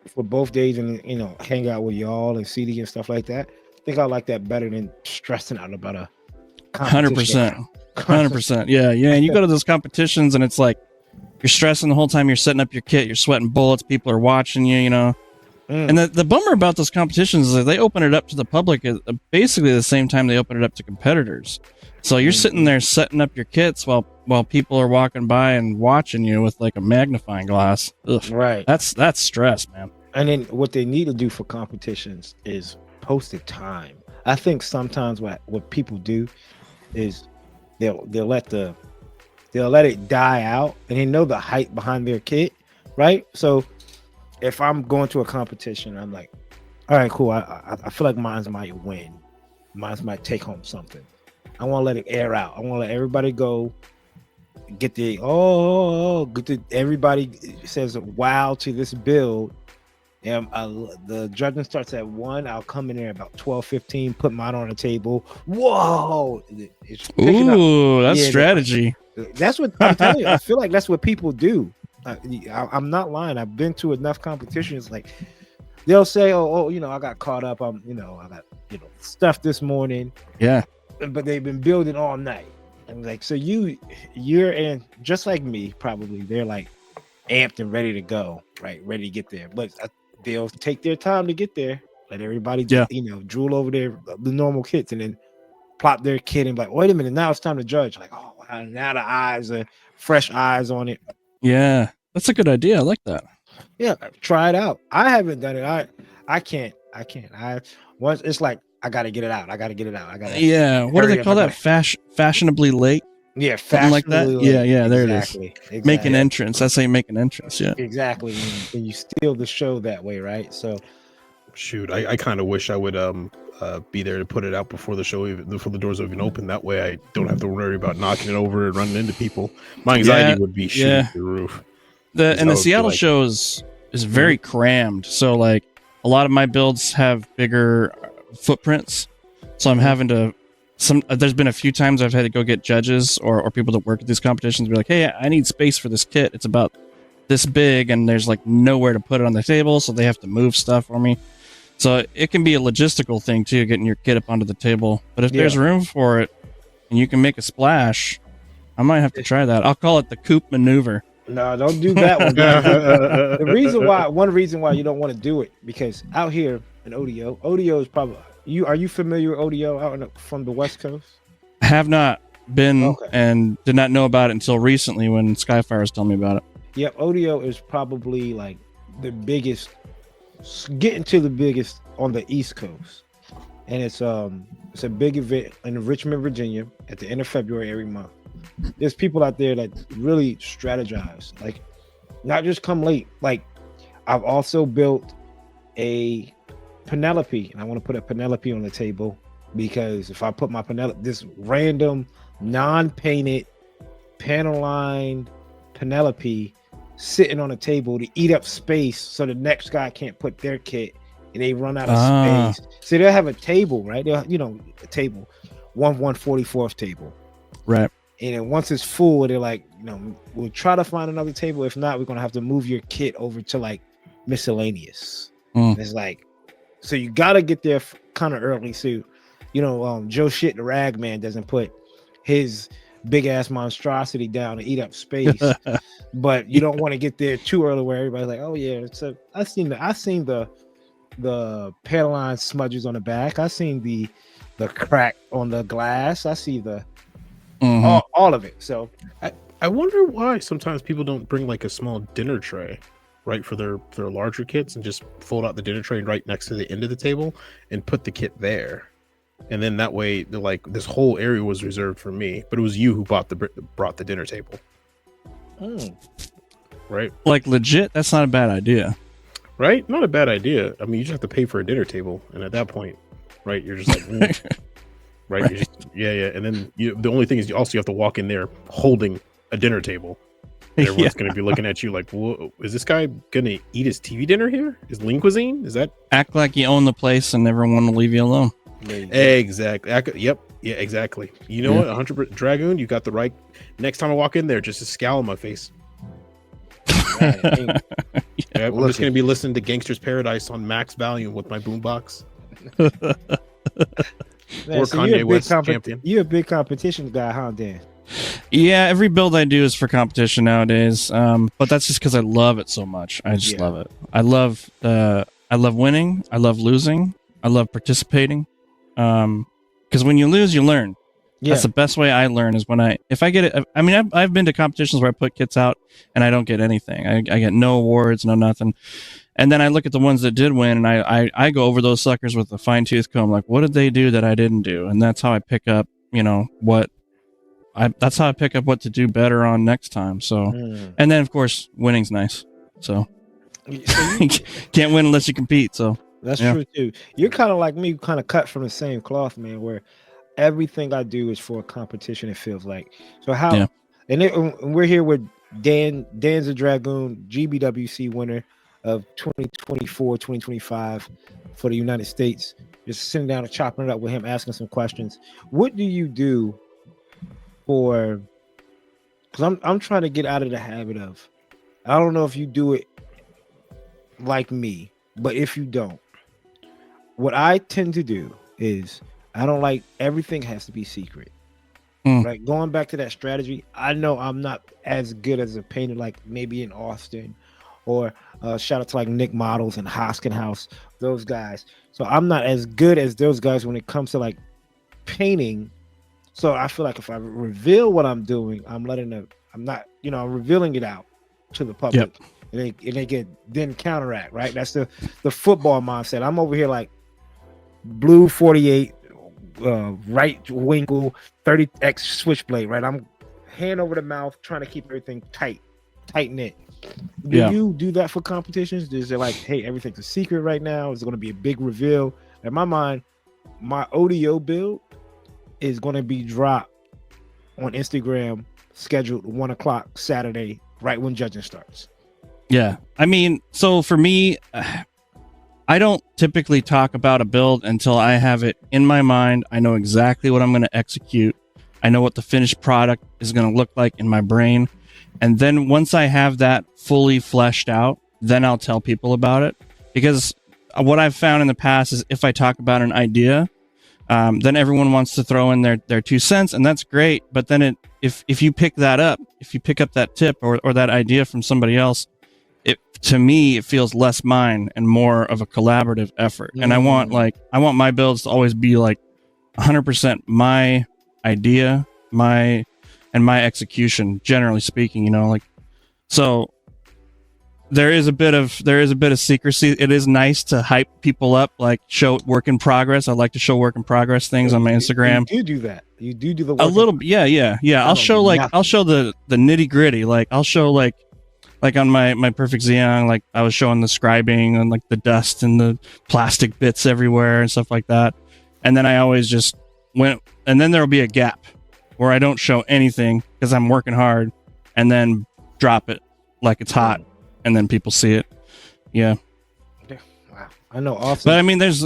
for both days and hang out with y'all and CD and stuff like that. I think I like that better than stressing out about a 100%. 100%. Yeah. And you go to those competitions and it's like you're stressing the whole time you're setting up your kit, you're sweating bullets, people are watching you, And the bummer about those competitions is that they open it up to the public at basically the same time they open it up to competitors. So you're sitting there setting up your kits while people are walking by and watching you with like a magnifying glass. Ugh. Right. That's stress, man. And then what they need to do for competitions is posted time. I think sometimes what people do is they'll let it die out and they know the hype behind their kit, right? So if I'm going to a competition, I'm like, all right, cool. I feel like mine's might win. Mine's might take home something. I want to let it air out. I want to let everybody go. Get everybody says wow to this build. And the judging starts at 1. I'll come in there about 12:15, put mine on the table. Whoa! Ooh, that's strategy. That's what I'm telling you. I feel like that's what people do. I'm not lying. I've been to enough competitions. Like they'll say, "Oh, I got caught up. I got stuff this morning." Yeah. But they've been building all night. And like, so you're in just like me. Probably they're like amped and ready to go, right? Ready to get there. But they'll take their time to get there. Let everybody, drool over the normal kits, and then plop their kit and be like, wait a minute, now it's time to judge. Like, oh, now the eyes are fresh eyes on it. Yeah, that's a good idea. I like that. Yeah, try it out. I haven't done it. I can't. Once it's like I gotta get it out. Yeah. What do they call that? Fashionably late. Yeah, something like that. Late. Yeah. There exactly. it is. Exactly. Make an entrance. That's how you make an entrance. Yeah. Exactly. And you steal the show that way, right? So, shoot, I kind of wish I would be there to put it out before the show, before the doors even open. That way, I don't have to worry about knocking it over and running into people. My anxiety would be shooting through the roof. The Seattle show is very crammed. So like a lot of my builds have bigger footprints. So I'm having to. There's been a few times I've had to go get judges or people that work at these competitions be like, hey, I need space for this kit. It's about this big and there's like nowhere to put it on the table, so they have to move stuff for me. So it can be a logistical thing too, getting your kit up onto the table. But if there's room for it and you can make a splash, I might have to try that. I'll call it the coop maneuver. No, don't do that one. One reason why you don't want to do it, because out here in ODO is probably are you familiar with ODO out from the West Coast? I have not been and did not know about it until recently when Skyfire was telling me about it. Yep, ODO is probably like the biggest, getting to the biggest on the East Coast, and it's a big event in Richmond, Virginia, at the end of February every month. There's people out there that really strategize, like not just come late. Like I've also built a Penelope, and I want to put a Penelope on the table because if I put my Penelope, this random non-painted panel line Penelope sitting on a table to eat up space so the next guy can't put their kit and they run out of space. So they'll have a table, right? They'll, a table, 1/144th table. Right. And then once it's full, they're like, we'll try to find another table. If not, we're going to have to move your kit over to like miscellaneous. And it's like, so you got to get there kind of early. So, Joe Shit, the rag man, doesn't put his big ass monstrosity down to eat up space, but you don't want to get there too early where everybody's like, oh yeah, I seen the panel line smudges on the back. I seen the crack on the glass. I see the all of it. So I wonder why sometimes people don't bring like a small dinner tray, right, for their larger kits, and just fold out the dinner tray right next to the end of the table and put the kit there. And then that way, they're like, this whole area was reserved for me, but it was you who brought the dinner table. Right? Like legit, that's not a bad idea. Right? Not a bad idea. I mean, you just have to pay for a dinner table, and at that point, right, you're just like, right? You're just, yeah. And then the only thing is, you also have to walk in there holding a dinner table. Everyone's going to be looking at you like, whoa, is this guy going to eat his TV dinner here? Is lean cuisine? Is that? Act like you own the place and everyone will leave you alone. Exactly. Yep. Yeah, exactly. You know what? 100% Dragoon, you got the right. Next time I walk in there, just a scowl on my face. I'm just going to be listening to Gangster's Paradise on max volume with my boombox. Man, Or so Kanye West champion. You're a big competition guy, huh, Dan? Yeah, every build I do is for competition nowadays. But that's just because I love it so much. I just love it. I love winning. I love losing. I love participating. Because when you lose, you learn. Yeah. That's the best way I learn is if I get it. I mean, I've been to competitions where I put kits out and I don't get anything. I get no awards, no nothing. And then I look at the ones that did win, and I go over those suckers with a fine tooth comb. Like, what did they do that I didn't do? And that's how I pick up, that's how I pick up what to do better on next time. So, and then of course, winning's nice. So can't win unless you compete. So that's true too. You're kind of like me, kind of cut from the same cloth, man. Where everything I do is for a competition. It feels like so. How and we're here with Dan. Dan's a Dragoon GBWC winner of 2024, 2025 for the United States. Just sitting down and chopping it up with him, asking some questions. What do you do for? Because I'm trying to get out of the habit of. I don't know if you do it like me, but if you don't, what I tend to do is I don't like everything has to be secret. Right, going back to that strategy, I know I'm not as good as a painter like maybe in Austin, or shout out to like Nick Models and Hoskin House, those guys. So I'm not as good as those guys when it comes to like painting. So I feel like if I reveal what I'm doing, I'm revealing it out to the public. And they get then counteract, right? That's the football mindset. I'm over here like blue 48, right winkle, 30x switchblade, right? I'm hand over the mouth trying to keep everything tight knit. Do you do that for competitions? Is it like, hey, everything's a secret right now? Is it going to be a big reveal? In my mind, my ODO build is going to be dropped on Instagram, scheduled 1:00 Saturday, right when judging starts. Yeah. I mean, so for me, I don't typically talk about a build until I have it in my mind. I know exactly what I'm going to execute. I know what the finished product is going to look like in my brain. And then once I have that fully fleshed out, then I'll tell people about it. Because what I've found in the past is if I talk about an idea, then everyone wants to throw in their 2 cents, and that's great. But then if you pick that up, if you pick up that tip or that idea from somebody else, to me, it feels less mine and more of a collaborative effort. And I want my builds to always be like 100% my idea, my execution, generally speaking, so there is a bit of secrecy. It is nice to hype people up, like show work in progress. I like to show work in progress things on my Instagram. You do that. You do the work a little bit. Yeah. I'll show the nitty gritty. Like I'll show like on my Perfect Xeon, like I was showing the scribing and like the dust and the plastic bits everywhere and stuff like that. And then I always just and then there'll be a gap where I don't show anything because I'm working hard, and then drop it like it's hot, and then people see it. Yeah. Wow. I know. Awesome. But I mean, there's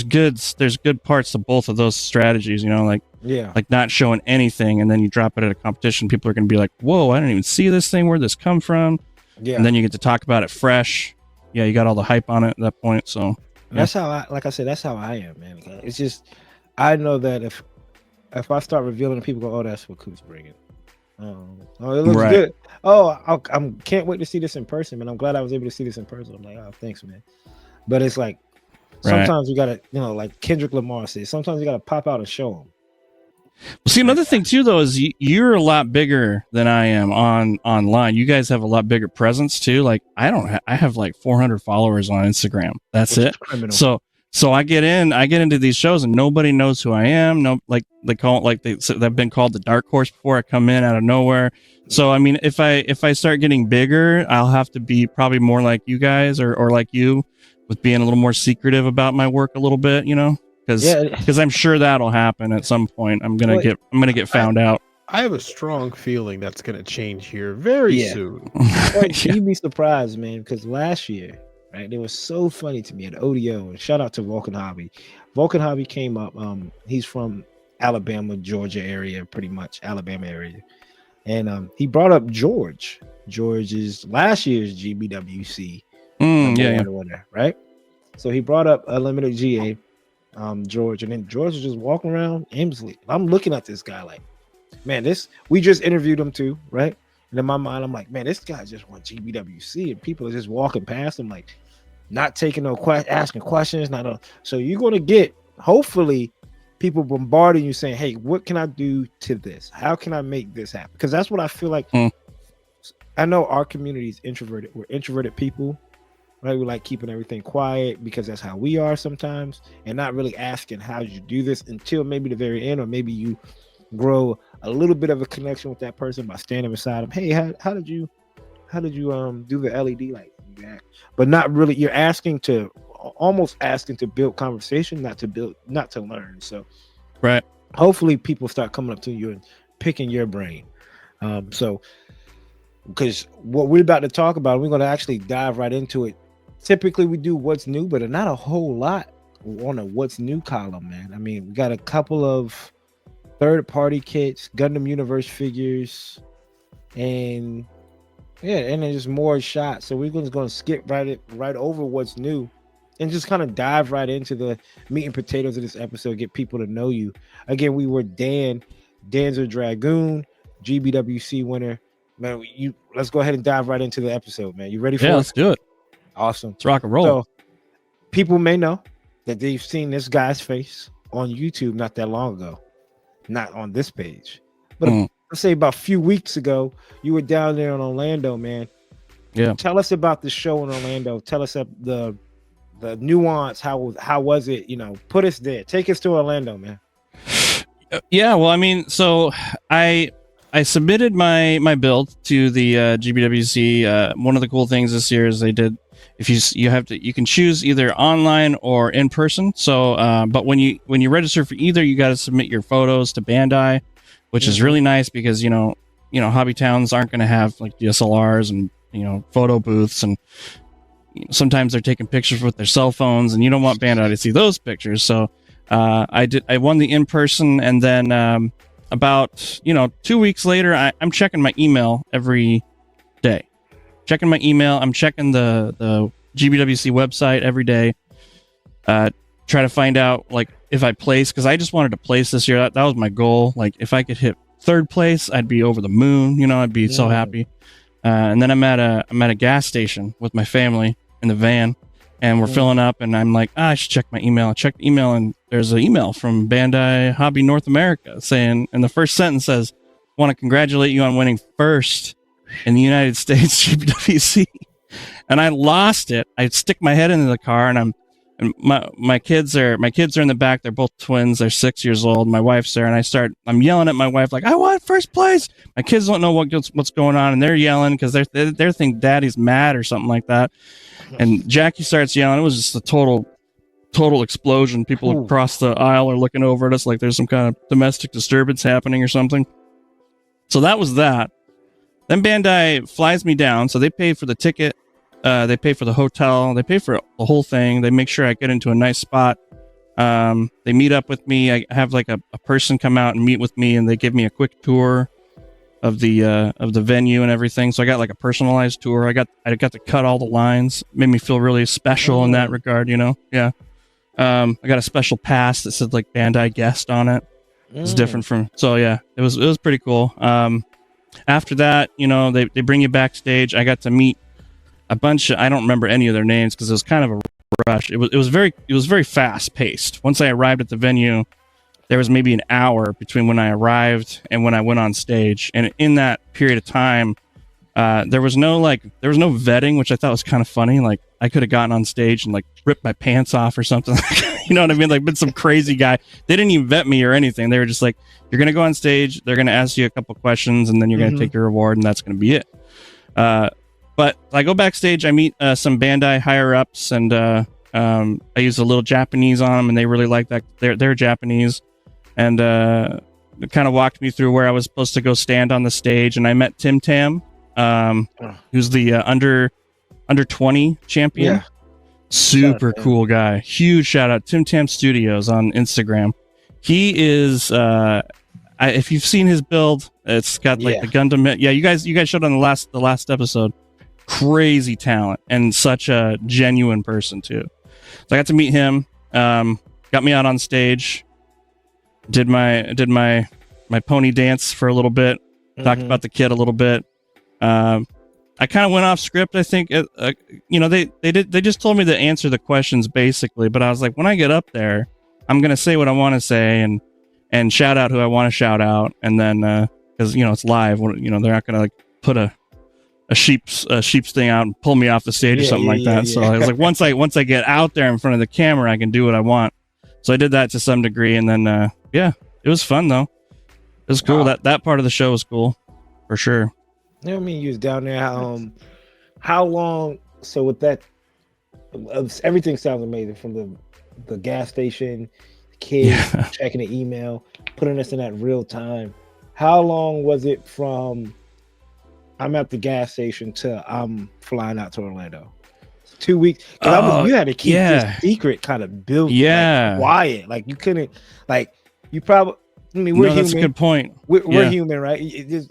good parts to both of those strategies, like not showing anything, and then you drop it at a competition. People are going to be like, whoa, I didn't even see this thing. Where'd this come from? Yeah. And then you get to talk about it fresh. Yeah. You got all the hype on it at that point. So that's how that's how I am, man. It's just, I know that if I start revealing, people go, oh, that's what Coop's bringing. Oh, it looks good. Oh, I can't wait to see this in person, man. I'm glad I was able to see this in person. I'm like, oh, thanks, man. But it's like, sometimes you gotta, like Kendrick Lamar says, sometimes you gotta pop out and show them. Well, see, another thing too, though, is you're a lot bigger than I am online. You guys have a lot bigger presence too. Like I have like 400 followers on Instagram. That's it. So I get into these shows and nobody knows who I am. No, like they call it, like they've been called the dark horse before. I come in out of nowhere. So I mean, if I start getting bigger, I'll have to be probably more like you guys or like you, with being a little more secretive about my work a little bit, because I'm sure that'll happen at some point. I'm gonna get found out. I have a strong feeling that's going to change here very soon. You'd be surprised, man, because last year, right, it was so funny to me at ODO. And shout out to Vulcan Hobby. Vulcan Hobby came up. He's from Alabama, Georgia area, pretty much Alabama area, and he brought up George. George is last year's GBWC winner, right? So he brought up a limited GA, George, and then George was just walking around aimlessly. I'm looking at this guy like, man, we just interviewed him too, right? And in my mind, I'm like, man, this guy just won GBWC, and people are just walking past him, like, not taking asking questions, So you're gonna get, hopefully, people bombarding you saying, hey, what can I do to this? How can I make this happen? Because that's what I feel like. I know our community is introverted. We're introverted people, right? We like keeping everything quiet because that's how we are sometimes, and not really asking how did you do this until maybe the very end, or maybe you grow a little bit of a connection with that person by standing beside them. Hey, how did you do the LED like that? But not really. You're almost asking to build conversation, not to learn. So, right. Hopefully, people start coming up to you and picking your brain. So, because what we're about to talk about, we're going to actually dive right into it. Typically, we do what's new, but not a whole lot on a what's new column, man. I mean, we got a couple of third-party kits, Gundam Universe figures, and then just more shots. So we're just going to skip right over what's new and just kind of dive right into the meat and potatoes of this episode, get people to know you. Again, we were Dan's a Dragoon, GBWC winner. Man, let's go ahead and dive right into the episode, man. You ready for it? Yeah, let's do it. Awesome. Let's rock and roll. So people may know that they've seen this guy's face on YouTube not that long ago. Not on this page, but let's say about a few weeks ago, you were down there in Orlando, man. Yeah. Tell us about the show in Orlando. Tell us the nuance. How was it? Put us there. Take us to Orlando, man. Yeah. Well, I mean, so I submitted my build to the GBWC. One of the cool things this year is they did, if you can choose either online or in person. So, but when you register for either, you got to submit your photos to Bandai, which is really nice because hobby towns aren't going to have like DSLRs and photo booths, and sometimes they're taking pictures with their cell phones, and you don't want Bandai to see those pictures. So, I won the in person, and then about 2 weeks later, I'm checking my email every day. Checking my email. I'm checking the GBWC website every day. Try to find out like if I place, because I just wanted to place this year. That was my goal. Like if I could hit third place, I'd be over the moon. I'd be so happy. And then I'm at a gas station with my family in the van, and we're filling up, and I'm like, I should check my email. I checked the email, and there's an email from Bandai Hobby North America saying, and the first sentence says, "Want to congratulate you on winning first in the United States GBWC." And I lost it. I stick my head into the car, and my kids are in the back. They're both twins. They're 6 years old. My wife's there, and I'm yelling at my wife like, "I won first place!" My kids don't know what's going on, and they're yelling because they think Daddy's mad or something like that. And Jackie starts yelling. It was just a total explosion. People across the aisle are looking over at us like there's some kind of domestic disturbance happening or something. So that was that. Then Bandai flies me down. So they pay for the ticket. They pay for the hotel. They pay for the whole thing. They make sure I get into a nice spot. They meet up with me. I have like a person come out and meet with me, and they give me a quick tour of the venue and everything. So I got like a personalized tour. I got to cut all the lines. Made me feel really special in that regard, Yeah. I got a special pass that said like Bandai guest on it. It's different from, so yeah, it was pretty cool. After that, they bring you backstage. I got to meet a bunch of, I don't remember any of their names because it was kind of a rush. It was very fast paced. Once I arrived at the venue, there was maybe an hour between when I arrived and when I went on stage. And in that period of time, there was no vetting, which I thought was kind of funny. Like I could have gotten on stage and like ripped my pants off or something. You know what I mean? Like been some crazy guy. They didn't even vet me or anything. They were just like, you're going to go on stage. They're going to ask you a couple questions, and then you're going to take your reward, and that's going to be it. But I go backstage. I meet some Bandai higher ups, and I use a little Japanese on them, and they really like that. They're Japanese. And kind of walked me through where I was supposed to go stand on the stage, and I met Tim Tam, who's the under 20 champion. Yeah. Super cool guy. Huge shout out, Tim Tam Studios on Instagram. He is if you've seen his build, it's got like the Gundam. Yeah, you guys showed on the last episode. Crazy talent and such a genuine person too. So I got to meet him. Got me out on stage. Did my pony dance for a little bit. Talked about the kid a little bit. I kind of went off script. I think they just told me to answer the questions basically, but I was like, when I get up there, I'm gonna say what I want to say and shout out who I want to shout out, and then because it's live, they're not gonna like put a sheep's thing out and pull me off the stage or something like that. So I was like, once I get out there in front of the camera, I can do what I want. So I did that to some degree, and then it was fun though. It was cool. Wow. That part of the show was cool for sure. I mean, you was down there. How long? So with that, everything sounds amazing. From the gas station, the kids checking the email, putting us in that real time. How long was it from I'm at the gas station to I'm flying out to Orlando? 2 weeks. You had to keep this secret kind of built, quiet. Like you couldn't, like you probably. I mean, we're human. That's a good point. We're human, right?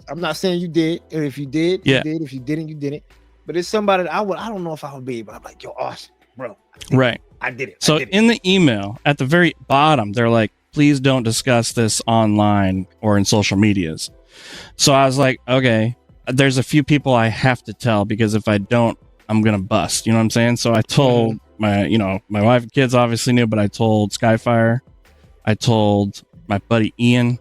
I'm not saying you did, and if you did, you did. If you didn't, you didn't. But it's somebody that I don't know if I would be, but I'm like, yo, Austin, bro. Right. I did it. So in the email at the very bottom, they're like, please don't discuss this online or in social medias. So I was like, okay, there's a few people I have to tell, because if I don't, I'm gonna bust. You know what I'm saying? So I told my wife and kids obviously knew, but I told Skyfire, I told my buddy Ian,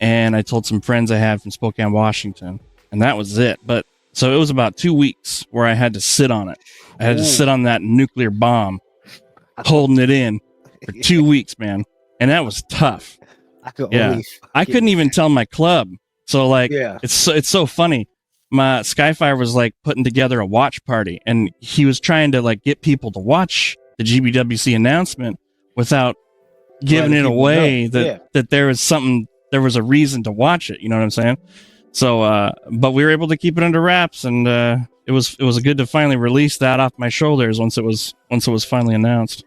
and I told some friends I had from Spokane, Washington, and that was it. But so it was about 2 weeks where I had to sit on it. I had to sit on that nuclear bomb, holding it in for 2 weeks, man, and that was tough. I couldn't even tell my club. So like, it's so funny. My Skyfire was like putting together a watch party, and he was trying to like get people to watch the GBWC announcement without giving it away that there was a reason to watch it. You know what I'm saying? So, but we were able to keep it under wraps, and it was good to finally release that off my shoulders once it was finally announced.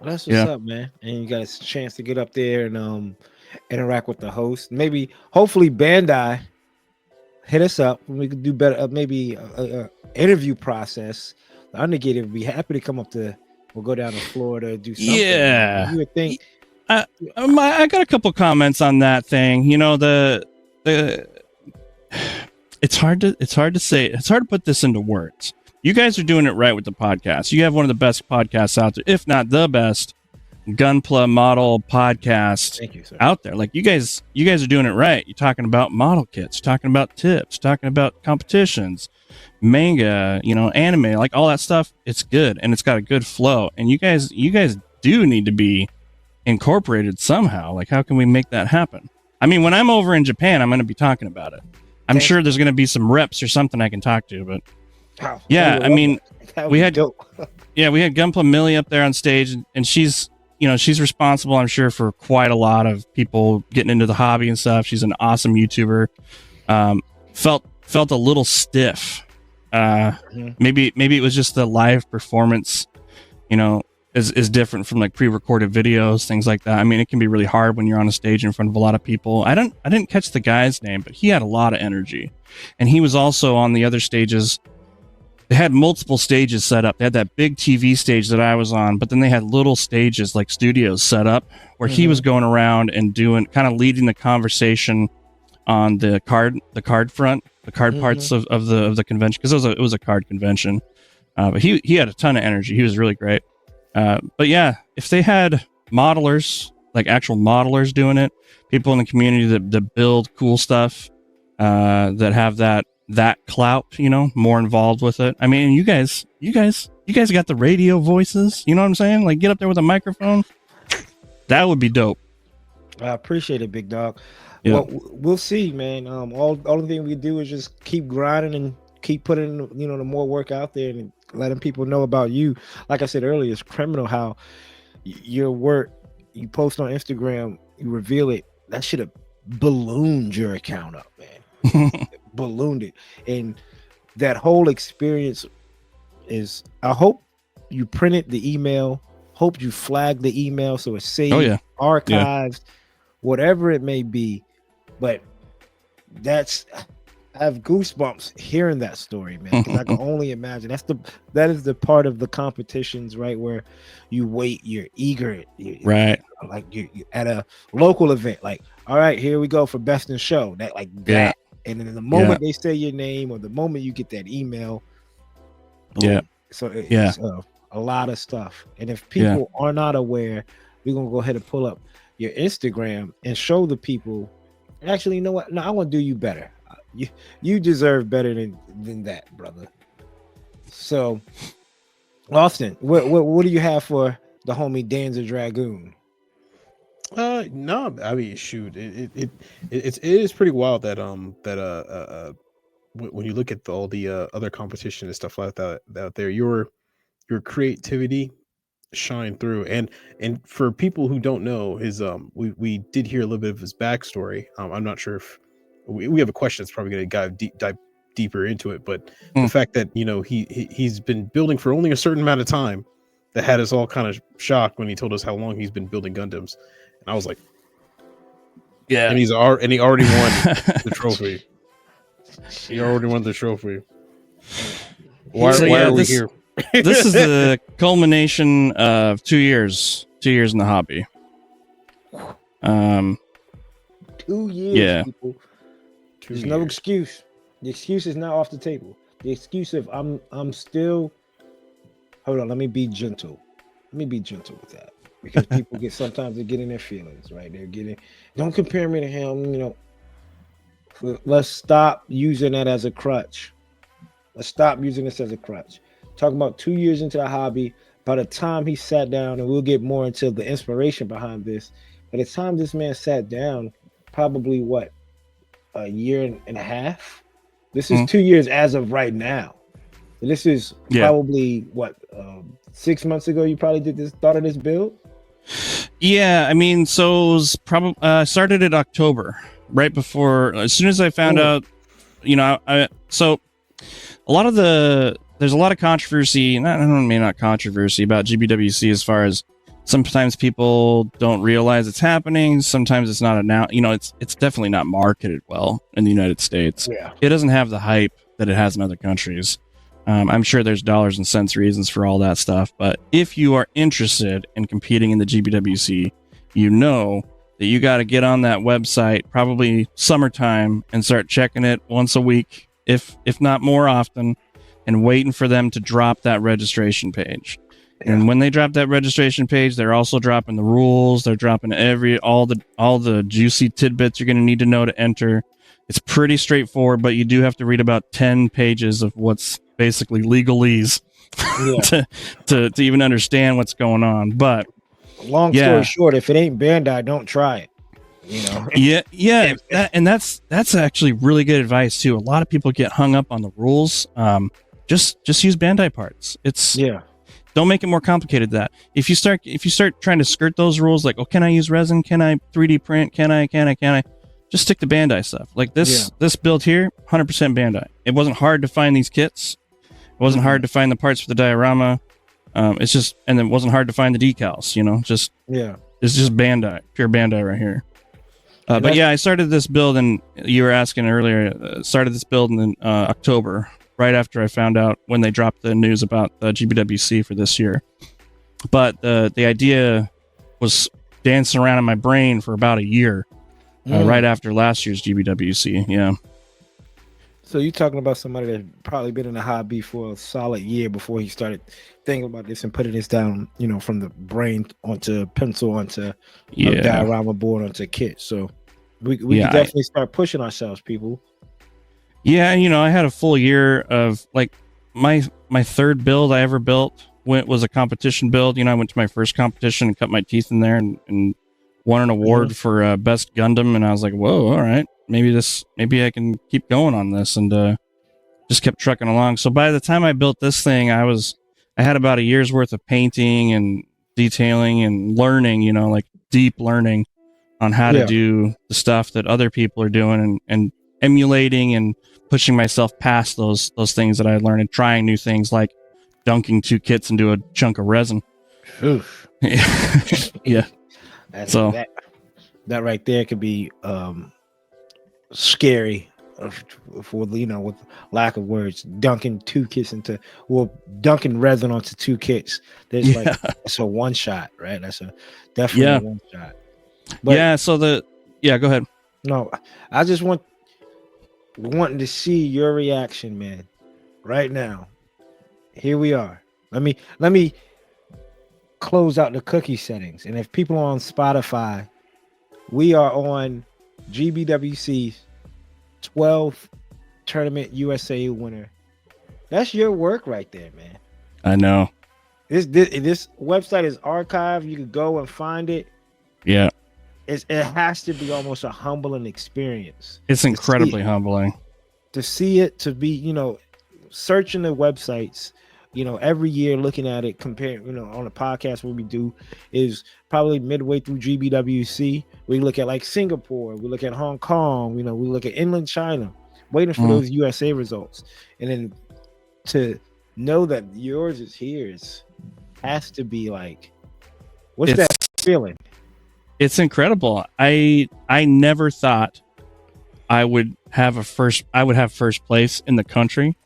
Well, that's what's up, man. And you got a chance to get up there and interact with the host. Hopefully Bandai hit us up when we could do better. Maybe a interview process. The Undergated would be happy to come up to. We'll go down to Florida, do something. Yeah, you would think. I got a couple comments on that thing. It's hard to say. It's hard to put this into words. You guys are doing it right with the podcast. You have one of the best podcasts out there, if not the best Gunpla model podcast out there. Like you guys are doing it right. You're talking about model kits, talking about tips, talking about competitions, manga, anime, like all that stuff. It's good, and it's got a good flow. And you guys do need to be incorporated somehow. Like, how can we make that happen? I mean, when I'm over in Japan, I'm going to be talking about it. I'm sure there's going to be some reps or something I can talk to, but we had Gunpla Millie up there on stage, and she's responsible, I'm sure, for quite a lot of people getting into the hobby and stuff. She's an awesome YouTuber. Felt a little stiff. Maybe it was just the live performance, is different from like pre-recorded videos, things like that. I mean, it can be really hard when you're on a stage in front of a lot of people. I didn't catch the guy's name, but he had a lot of energy, and he was also on the other stages. They had multiple stages set up. They had that big TV stage that I was on, but then they had little stages like studios set up where he was going around and kind of leading the conversation on the card front, the card parts of the convention, because it was a card convention. But he had a ton of energy. He was really great. But yeah, if they had modelers, like actual modelers doing it, people in the community that build cool stuff, that have that clout, more involved with it. I mean, you guys got the radio voices, you know what I'm saying? Like, get up there with a microphone. That would be dope. I appreciate it, big dog. Yeah. Well, we'll see, man. All the thing we do is just keep grinding and keep putting, the more work out there and letting people know about you. Like I said earlier, it's criminal how your work, you post on Instagram, you reveal it. That should have ballooned your account up, man. Ballooned it. And that whole experience is, I hope you printed the email, hope you flagged the email so it's saved, archived, whatever it may be. But I have goosebumps hearing that story, man, because I can only imagine. That is the part of the competitions, right, where you wait, you're eager, right? Like you at a local event, like, all right, here we go for best in show. That like that, and then the moment they say your name or the moment you get that email, boom. So it's a lot of stuff. And if people are not aware, we're gonna go ahead and pull up your Instagram and show the people. Actually, you know what? No, I want to do you better. You deserve better than that, brother. So, Austin, what do you have for the homie Danza Dragoon? No, I mean, shoot, it is pretty wild that when you look at all the other competition and stuff like that out there, your creativity shine through. And for people who don't know his we did hear a little bit of his backstory. I'm not sure if we have a question that's probably going to dive deeper into it, but the fact that he's been building for only a certain amount of time, that had us all kind of shocked when he told us how long he's been building Gundams. And I was like, and he already won the trophy. He already won the trophy. Why are we here? This is the culmination of 2 years. 2 years in the hobby. 2 years, people. There's no excuse. The excuse is not off the table. The excuse of I'm still. Hold on, let me be gentle. Let me be gentle with that, because people sometimes they get in their feelings, right? Don't compare me to him. Let's stop using that as a crutch. Let's stop using this as a crutch. Talking about 2 years into the hobby, by the time he sat down, and we'll get more into the inspiration behind this, by the time this man sat down, probably a year and a half? This is 2 years as of right now. This is probably 6 months ago you probably started this build? Yeah, I mean, so it was probably started in October, right before, as soon as I found out, so a lot of there's a lot of controversy, not controversy about GBWC, as far as sometimes people don't realize it's happening. Sometimes it's not it's definitely not marketed well in the United States. Yeah. It doesn't have the hype that it has in other countries. I'm sure there's dollars and cents reasons for all that stuff, but if you are interested in competing in the GBWC, you know that you got to get on that website probably summertime and start checking it once a week, if not more often, and waiting for them to drop that registration page. Yeah. And when they drop that registration page, they're also dropping the rules. They're dropping all the juicy tidbits you're going to need to know to enter. It's pretty straightforward, but you do have to read about 10 pages of what's basically legalese to even understand what's going on. But long story short, if it ain't Bandai, don't try it. That's actually really good advice too. A lot of people get hung up on the rules. Just use Bandai parts. Don't make it more complicated than that. If you start trying to skirt those rules, like, can I use resin? Can I 3D print? Can I? Just stick to Bandai stuff. Like this build here, 100% Bandai. It wasn't hard to find these kits. It wasn't hard to find the parts for the diorama. And it wasn't hard to find the decals. It's just Bandai, pure Bandai right here. But I started this build, and you were asking earlier. Started this build in October, right after I found out when they dropped the news about the GBWC for this year. But the idea was dancing around in my brain for about a year, right after last year's GBWC. Yeah. So you're talking about somebody that probably been in the hobby for a solid year before he started thinking about this and putting this down, from the brain onto pencil, onto a diorama board, onto kit. So we can definitely start pushing ourselves, people. Yeah, I had a full year of my third build I ever built was a competition build. I went to my first competition and cut my teeth in there and won an award for best Gundam, and I was like, whoa, all right, maybe I can keep going on this, and just kept trucking along. So by the time I built this thing, I had about a year's worth of painting and detailing and learning, deep learning on how to do the stuff that other people are doing, and emulating and pushing myself past those things that I learned, and trying new things like dunking 2 kits into a chunk of resin. Oof. Yeah. So that right there could be scary for, you know, with lack of words, dunking 2 kits dunking resin onto 2 kits. There's like, it's a one shot, right? That's definitely a one shot. But go ahead. No, I just wanting to see your reaction, man. Right now, here we are. Let me close out the cookie settings, and if people are on Spotify, we are on GBWC's 12th tournament USA winner. That's your work right there, man. I know. This website is archived. You can go and find it. Yeah. It has to be almost a humbling experience. It's incredibly humbling. To see it, to be, you know, searching the websites, you know, every year, looking at it, comparing, you know, on a podcast, what we do is probably midway through GBWC. We look at like Singapore, we look at Hong Kong, you know, we look at inland China, waiting for those USA results. And then to know that yours is here has to be like, what's that feeling? It's incredible. I never thought I would have first place in the country.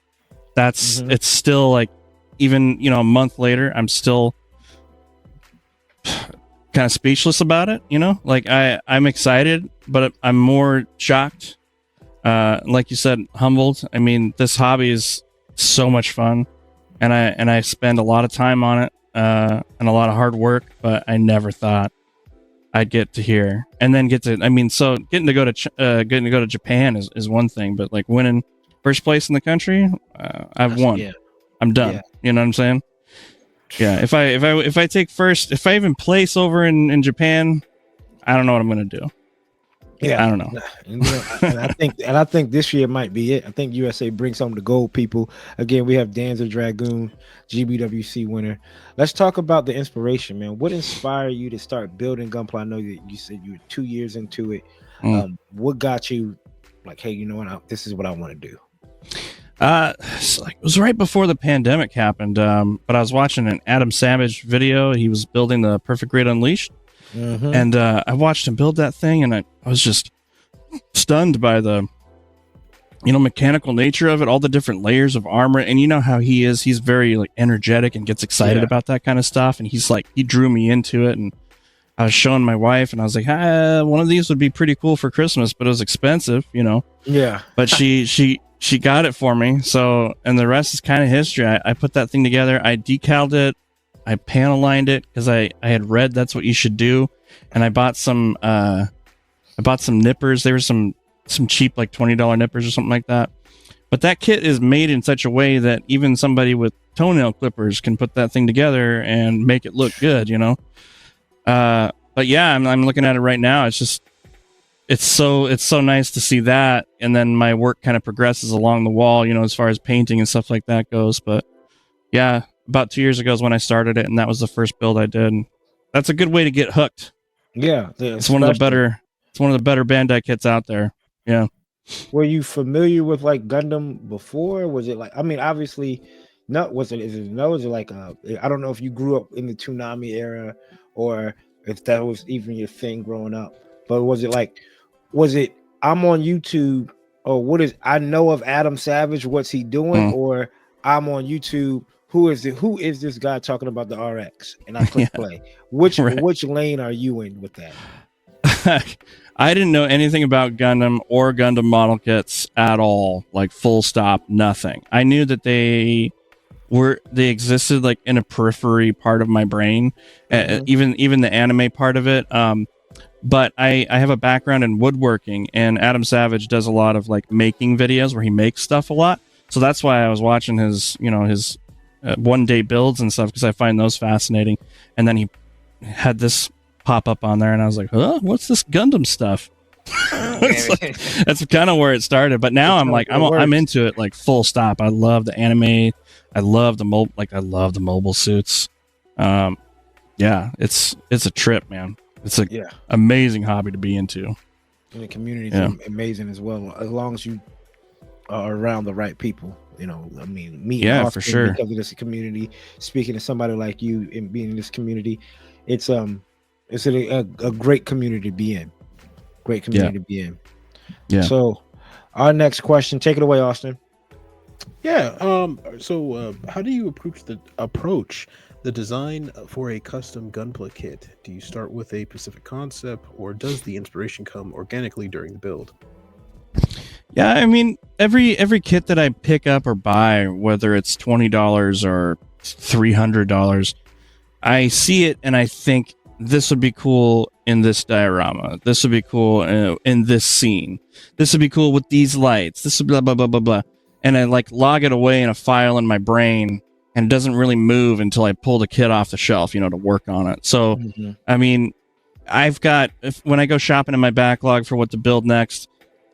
That's it's still like, even, you know, a month later, I'm still kind of speechless about it, you know? Like I'm excited, but I'm more shocked. Like you said, humbled. I mean, this hobby is so much fun, and I spend a lot of time on it, and a lot of hard work, but I never thought I'd get to here, and then so getting to go to Japan is one thing, but like winning first place in the country, I've won. Yeah. I'm done. Yeah. You know what I'm saying? Yeah. If I take first, if I even place over in Japan, I don't know what I'm gonna do. Yeah, I don't know. And I think this year might be it. I think USA brings home the gold, people. Again, we have Danza Dragoon, GBWC winner. Let's talk about the inspiration, man. What inspired you to start building Gunpla? I know that you said you were 2 years into it. What got you like, hey, you know what? This is what I want to do. It was right before the pandemic happened. But I was watching an Adam Savage video. He was building the Perfect Grade Unleashed. And I watched him build that thing, and I was just stunned by the, you know, mechanical nature of it, all the different layers of armor. And you know how he is. He's very like energetic and gets excited about that kind of stuff. And he drew me into it. And I was showing my wife, and I was like, one of these would be pretty cool for Christmas, but it was expensive, you know? Yeah. But she got it for me. So, and the rest is kind of history. I put that thing together. I decaled it. I panel lined it because I had read that's what you should do, and I bought some nippers. There were some cheap like $20 nippers or something like that. But that kit is made in such a way that even somebody with toenail clippers can put that thing together and make it look good, you know. But yeah, I'm looking at it right now. It's so nice to see that, and then my work kind of progresses along the wall, you know, as far as painting and stuff like that goes. But yeah. About 2 years ago is when I started it, and that was the first build I did. And that's a good way to get hooked. Yeah, it's one of the better Bandai kits out there. Yeah. Were you familiar with like Gundam before? Was it like, I mean, obviously, no. Is it like I don't know if you grew up in the Toonami era or if that was even your thing growing up. But was it I'm on YouTube, or what is I know of Adam Savage? What's he doing? Or I'm on YouTube. Who is this guy talking about the RX? And I click play. Which lane are you in with that? I didn't know anything about Gundam or Gundam model kits at all. Like full stop, nothing. I knew that they existed like in a periphery part of my brain, even the anime part of it. But I have a background in woodworking, and Adam Savage does a lot of like making videos where he makes stuff a lot. So that's why I was watching his one-day builds and stuff, because I find those fascinating. And then he had this pop up on there, and I was like, huh, what's this Gundam stuff? That's kind of where it started. But now I'm into it like full stop. I love the anime. I love the mobile suits. Yeah, it's a trip, man. It's an amazing hobby to be into. And the community is amazing as well, as long as you are around the right people. You know, I mean, meeting Austin for sure, because of this community, speaking to somebody like you and being in this community, it's a great community to be in. Great community to be in. Yeah. So, our next question, take it away, Austin. Yeah. So, how do you approach the design for a custom gunpla kit? Do you start with a specific concept, or does the inspiration come organically during the build? Yeah, I mean, every kit that I pick up or buy, whether it's $20 or $300, I see it and I think this would be cool in this diorama. This would be cool in this scene. This would be cool with these lights. This would blah blah blah blah blah. And I like log it away in a file in my brain, and it doesn't really move until I pull the kit off the shelf, to work on it. So, I mean, when I go shopping in my backlog for what to build next,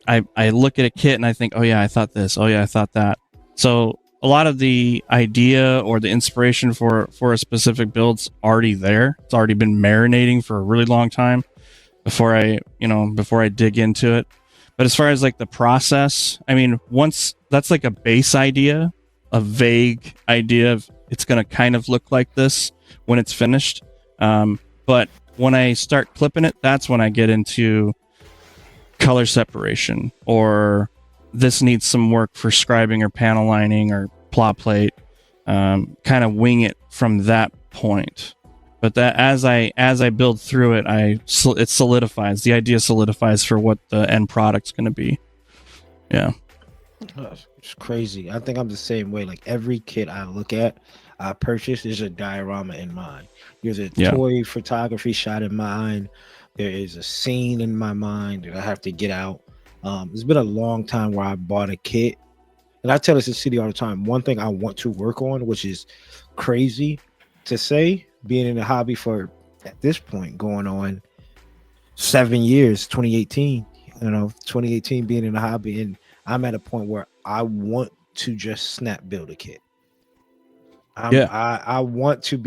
I look at a kit and I think, oh yeah, I thought this. Oh yeah, I thought that. So a lot of the idea or the inspiration for a specific build's already there. It's already been marinating for a really long time before I dig into it. But as far as like the process, I mean, once that's like a base idea, a vague idea of it's going to kind of look like this when it's finished. But when I start clipping it, that's when I get into color separation, or this needs some work for scribing or panel lining or plot plate. Kind of wing it from that point. But that as I build through it, it solidifies. The idea solidifies for what the end product's going to be. Yeah. It's crazy. I think I'm the same way. Like every kit I look at, I purchase, there's a diorama in mind. There's a toy photography shot in mind. There is a scene in my mind that I have to get out. It's been a long time where I bought a kit. And I tell this to City all the time. One thing I want to work on, which is crazy to say, being in the hobby for, at this point, going on 7 years, 2018, 2018 being in the hobby. And I'm at a point where I want to just snap build a kit. I want to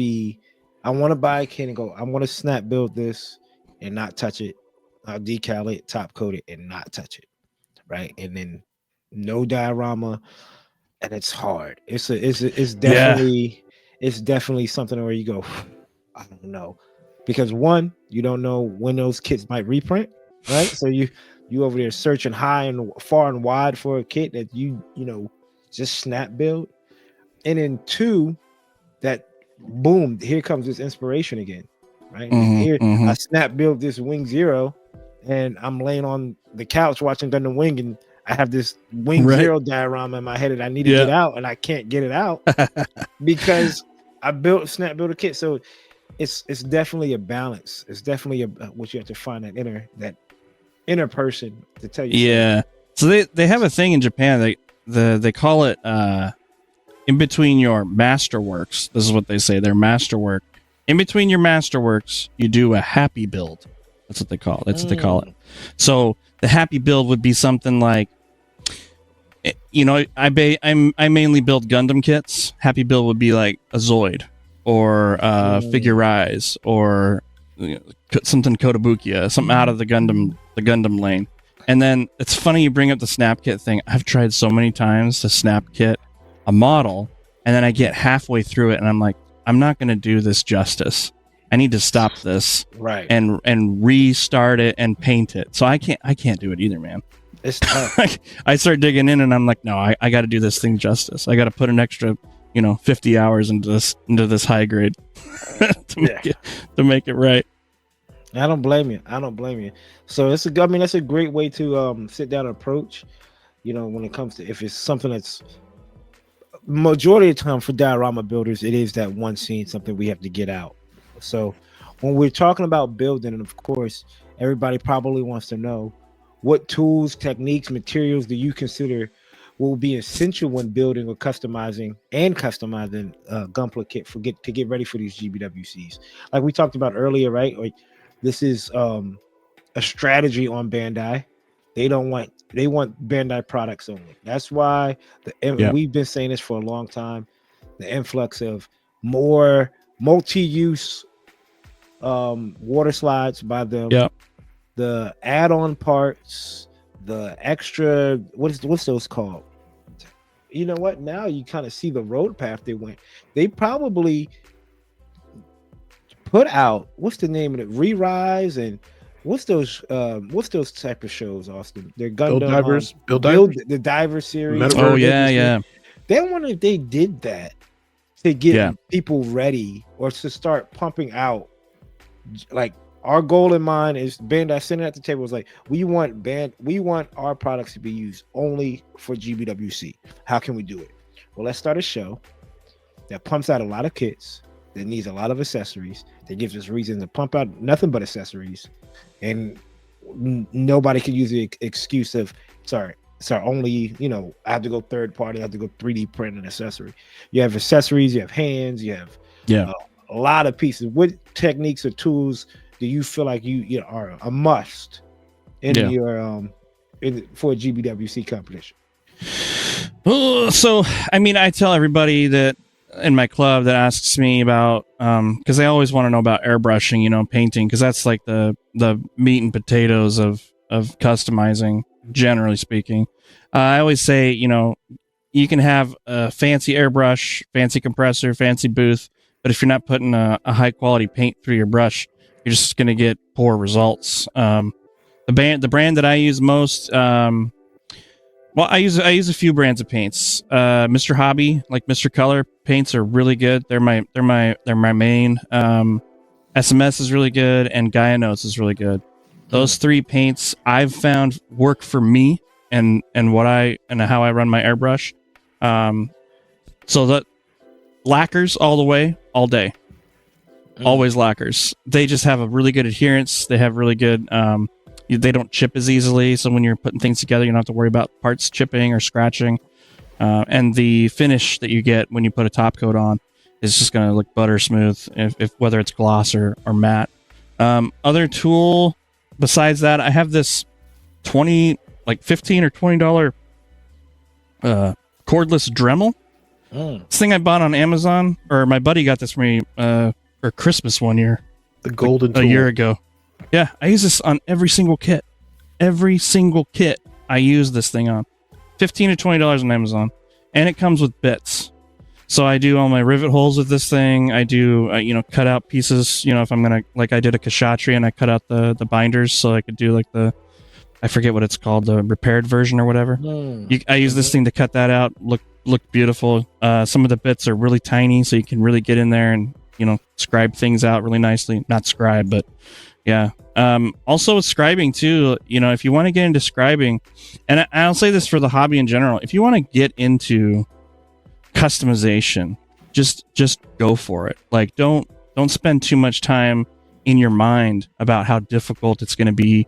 buy a kit and go, I want to snap build this and not touch it. I'll decal it, top coat it, and not touch it. Right. And then no diorama. And it's hard. It's definitely something where you go, I don't know. Because one, you don't know when those kits might reprint, right? So you over there searching high and far and wide for a kit that you just snap build. And then two, that boom, here comes this inspiration again, right? I snap build this Wing Zero, and I'm laying on the couch watching Thunder Wing, and I have this Wing Zero diorama in my head that I need to get out, and I can't get it out because I snap build a kit. So it's definitely a balance. It's definitely what you have to find that inner person to tell you. Yeah. So they have a thing in Japan. They call it in between your masterworks. This is what they say. Their masterwork. In between your masterworks, you do a happy build. That's what they call it. That's what they call it. So the happy build would be something like, I mainly build Gundam kits. Happy build would be like a Zoid or Figure Rise or something Kotobukiya, something out of the Gundam lane. And then it's funny you bring up the snap kit thing. I've tried so many times to snap kit a model, and then I get halfway through it and I'm like, I'm not going to do this justice. I need to stop this, right, and restart it and paint it. So I can't do it either, man. It's tough. I start digging in and I'm like, no, I got to do this thing justice. I got to put an extra, 50 hours into this high grade to make it right. I don't blame you. So that's a great way to sit down and approach, when it comes to, if it's something that's majority of the time for diorama builders, it is that one scene, something we have to get out. So when we're talking about building, and of course, everybody probably wants to know, what tools, techniques, materials do you consider will be essential when building or customizing Gunpla kit to get ready for these GBWCs? Like we talked about earlier, right? Like this is a strategy on Bandai. They want Bandai products only. That's why we've been saying this for a long time. The influx of more multi-use water slides by them. Yep. The add-on parts, the extra, what's those called? You know what? Now you kind of see the road path they went. They probably put out, what's the name of it? Re-Rise and what's those type of shows, Austin? They're Gundam, Divers, the Diver series. Metaverse. Oh yeah. They wonder if they did that to get people ready or to start pumping out. Like, our goal in mind is Bandai sitting at the table was like, we want our products to be used only for GBWC. How can we do it? Well, let's start a show that pumps out a lot of kits, that needs a lot of accessories, that gives us reason to pump out nothing but accessories, and nobody can use the excuse of sorry, only, I have to go third party, I have to go 3D print an accessory. You have accessories, you have hands, you have a lot of pieces. What techniques or tools do you feel like you are a must in your for a GBWC competition? So I mean, I tell everybody that in my club that asks me about because they always want to know about airbrushing, painting, because that's like the meat and potatoes of customizing, generally speaking. I always say, you can have a fancy airbrush, fancy compressor, fancy booth, but if you're not putting a high quality paint through your brush, you're just going to get poor results. The brand that I use most, I use a few brands of paints. Mr. Hobby, like Mr. Color paints, are really good. They're my main. SMS is really good, and Gaia Notes is really good. Those three paints I've found work for me and how I run my airbrush. So that lacquers all the way, all day. Always lacquers. They just have a really good adherence. They have really good. They don't chip as easily, so when you're putting things together, you don't have to worry about parts chipping or scratching. And the finish that you get when you put a top coat on is just going to look butter smooth, if whether it's gloss or matte. Other tool besides that, I have this $15 or $20 cordless Dremel. This thing I bought on Amazon, or my buddy got this for me for Christmas one year. The golden tool. A year ago. Yeah, I use this on every single kit. Every single kit I use this thing on. $15 to $20 on Amazon. And it comes with bits. So I do all my rivet holes with this thing. I do, cut out pieces, if I'm going to, like I did a Kshatriya and I cut out the binders so I could do like I forget what it's called, the repaired version or whatever. I use this thing to cut that out. Look beautiful. Some of the bits are really tiny, so you can really get in there and, scribe things out really nicely. Not scribe, but yeah. Also with scribing too, if you want to get into scribing, and I'll say this for the hobby in general, if you want to get into customization, just go for it. Like, don't spend too much time in your mind about how difficult it's going to be.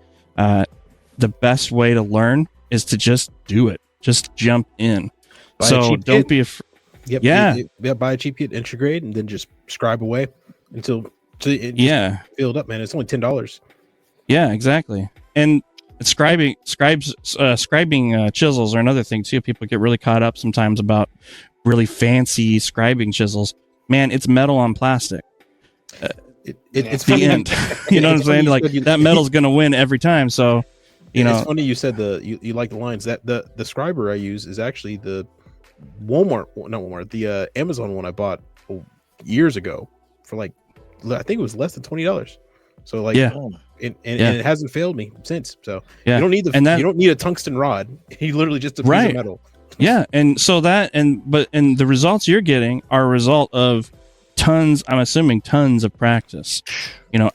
The best way to learn is to just do it. Just jump in. So don't be afraid. Yep. Yeah. Buy a cheap kit, integrate, and then just scribe away until it filled up, man. It's only $10. Yeah, exactly. And scribing chisels are another thing too. People get really caught up sometimes about really fancy scribing chisels. Man, it's metal on plastic. It's the funny. end. You know what I'm saying? Like, that metal's going to win every time. So, it's funny you said you like the lines. That the scriber I use is actually the the Amazon one I bought years ago for I think it was less than $20. So and it hasn't failed me since. So you don't need you don't need a tungsten rod. You literally just a piece of metal. Yeah, and so the results you're getting are a result of tons of practice.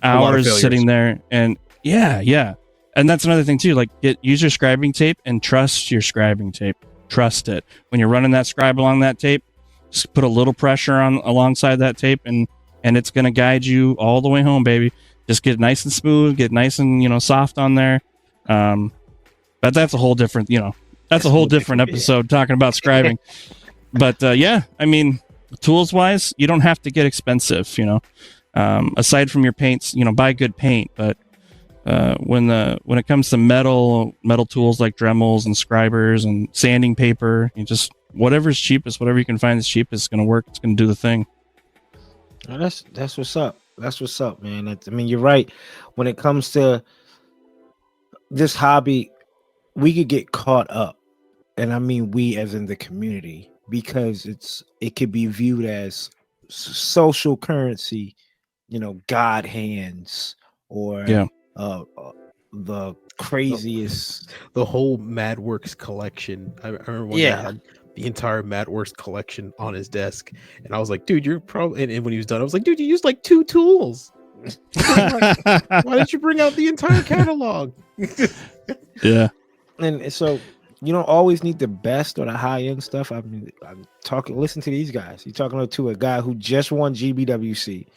Hours sitting there, and and that's another thing too. Like, use your scribing tape and trust your scribing tape. Trust it. When you're running that scribe along that tape, just put a little pressure alongside that tape, and it's going to guide you all the way home, baby. Just get nice and smooth, get nice and soft on there. But that's a whole different different episode talking about scribing. But I mean, tools wise, you don't have to get expensive. Aside from your paints, buy good paint. But when it comes to metal tools like Dremels and scribers and sanding paper, you just whatever's cheapest, whatever you can find is cheapest is going to work. It's going to do the thing. That's what's up. That's what's up, man. I mean, you're right. When it comes to this hobby, we could get caught up, and I mean we as in the community, because it could be viewed as social currency, god hands, or Yeah. the craziest. The whole MadWorks collection. I remember one guy Yeah. had the entire MadWorks collection on his desk, and I was like, dude, you're probably. And when he was done, I was like, dude, you used like 2 tools. Why didn't you bring out the entire catalog? Yeah. And so you don't always need the best or the high end stuff. I mean, I'm talking. Listen to these guys. You're talking to a guy who just won GBWC,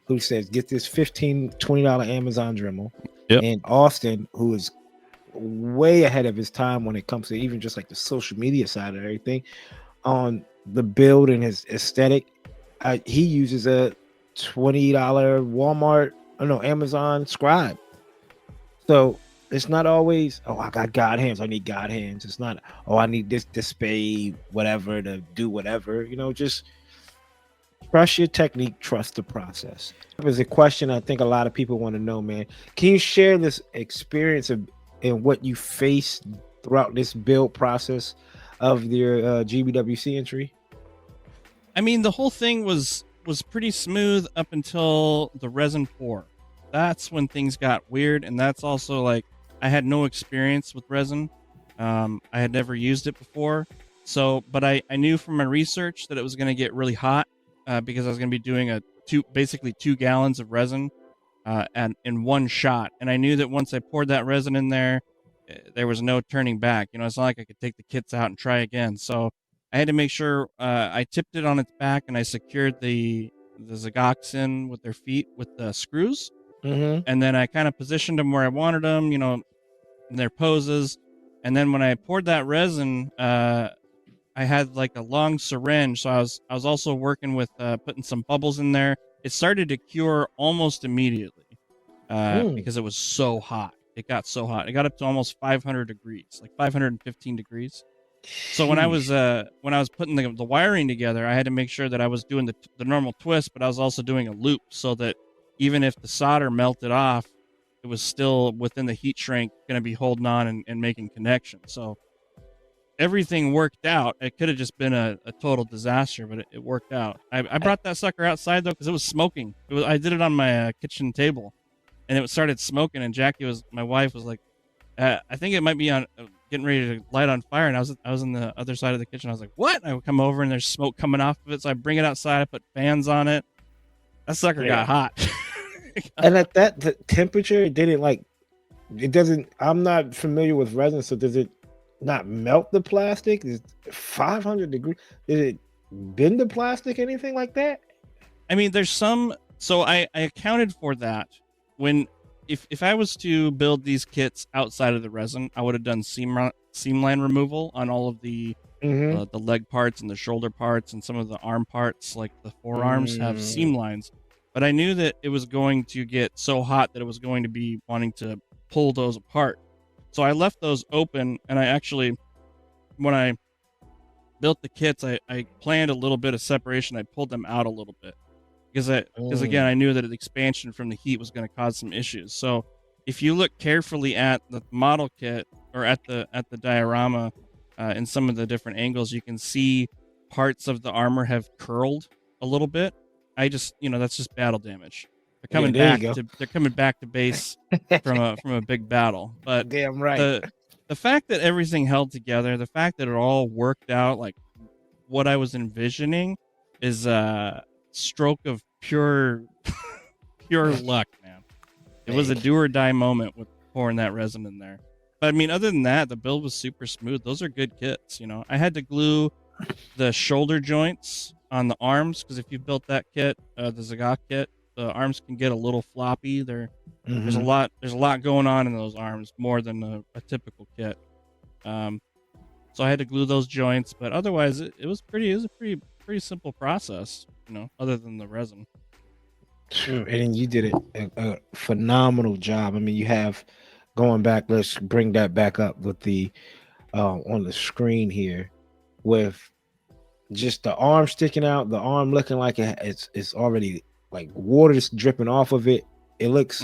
who says get this $15-$20 Amazon Dremel, Yep. and Austin, who is way ahead of his time when it comes to even just like the social media side of everything, on the build and his aesthetic. He uses a $20 Walmart, Amazon Scribe. So it's not always, I got God hands, I need God hands. It's not, I need this display, whatever, to do whatever. Just trust your technique, trust the process. There's a question I think a lot of people want to know, man. Can you share this experience and what you faced throughout this build process of your GBWC entry? I mean, the whole thing was pretty smooth up until the resin pour. That's when things got weird, and that's also like I had no experience with resin. I had never used it before, but I knew from my research that it was going to get really hot because I was going to be doing basically 2 gallons of resin and in one shot, and I knew that once I poured that resin in there, there was no turning back. It's not like I could take the kits out and try again. So I had to make sure I tipped it on its back, and I secured the Zagox in with their feet with the screws. Mm-hmm. And then I kind of positioned them where I wanted them, in their poses. And then when I poured that resin, I had like a long syringe. So I was also working with putting some bubbles in there. It started to cure almost immediately because it was so hot. It got so hot. It got up to almost 500 degrees, like 515 degrees. So when I was putting the wiring together, I had to make sure that I was doing the normal twist, but I was also doing a loop so that even if the solder melted off, it was still within the heat shrink going to be holding on and making connections. So everything worked out. It could have just been a total disaster, but it worked out. I brought that sucker outside though because it was smoking. I did it on my kitchen table, and it started smoking. And my wife was like, I think it might be on getting ready to light on fire. And I was on the other side of the kitchen. I was like, what? And I would come over and there's smoke coming off of it. So I bring it outside. I put fans on it. That sucker got hot. And at that temperature, it doesn't, I'm not familiar with resin, so does it not melt the plastic? Is 500 degrees? Did it bend the plastic, anything like that? I mean, there's some, so I accounted for that when, if I was to build these kits outside of the resin, I would have done seam line removal on all of the leg parts and the shoulder parts, and some of the arm parts, like the forearms have seam lines. But I knew that it was going to get so hot that it was going to be wanting to pull those apart. So I left those open, and I actually, when I built the kits, I planned a little bit of separation. I pulled them out a little bit because again, I knew that the expansion from the heat was going to cause some issues. So if you look carefully at the model kit or at the diorama in some of the different angles, you can see parts of the armor have curled a little bit. That's just battle damage. They're coming back to base from a big battle. But damn right. The fact that everything held together, the fact that it all worked out like what I was envisioning, is a stroke of pure luck, man. It was a do or die moment with pouring that resin in there. But I mean, other than that, the build was super smooth. Those are good kits. I had to glue the shoulder joints on the arms, because if you built that kit, the Zagox kit, the arms can get a little floppy. There's a lot going on in those arms, more than a typical kit. So I had to glue those joints, but otherwise it was a pretty simple process, other than the resin. And you did a phenomenal job. I mean, you have, going back, let's bring that back up with the on the screen here, with just the arm sticking out, the arm looking like it's already like water just dripping off of it. It looks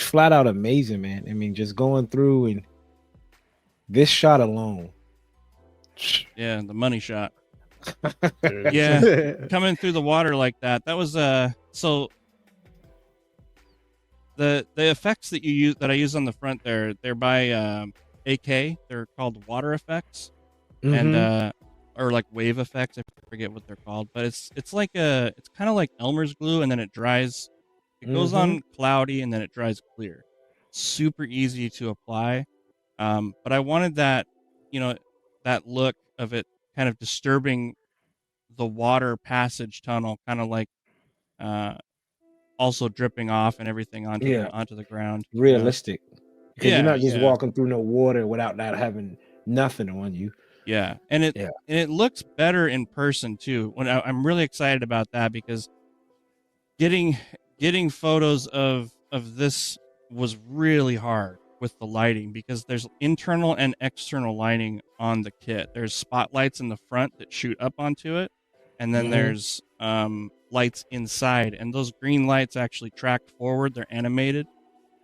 flat out amazing, man. I mean, just going through and this shot alone. Yeah, the money shot. Yeah, coming through the water like that. That was so the effects that you use that I use on the front there, they're by AK. They're called water effects. And or like wave effects. I forget what they're called, but it's kind of like Elmer's glue, and then it dries. It goes on cloudy and then it dries clear. Super easy to apply. But I wanted that, that look of it kind of disturbing the water passage tunnel, kind of like also dripping off and everything onto the ground. Realistic. Because you're not just yeah. walking through no water without not having nothing on you. Yeah, and it looks better in person too. When I'm really excited about that, because getting photos of this was really hard with the lighting, because there's internal and external lighting on the kit. There's spotlights in the front that shoot up onto it, and then there's lights inside, and those green lights actually track forward. They're animated,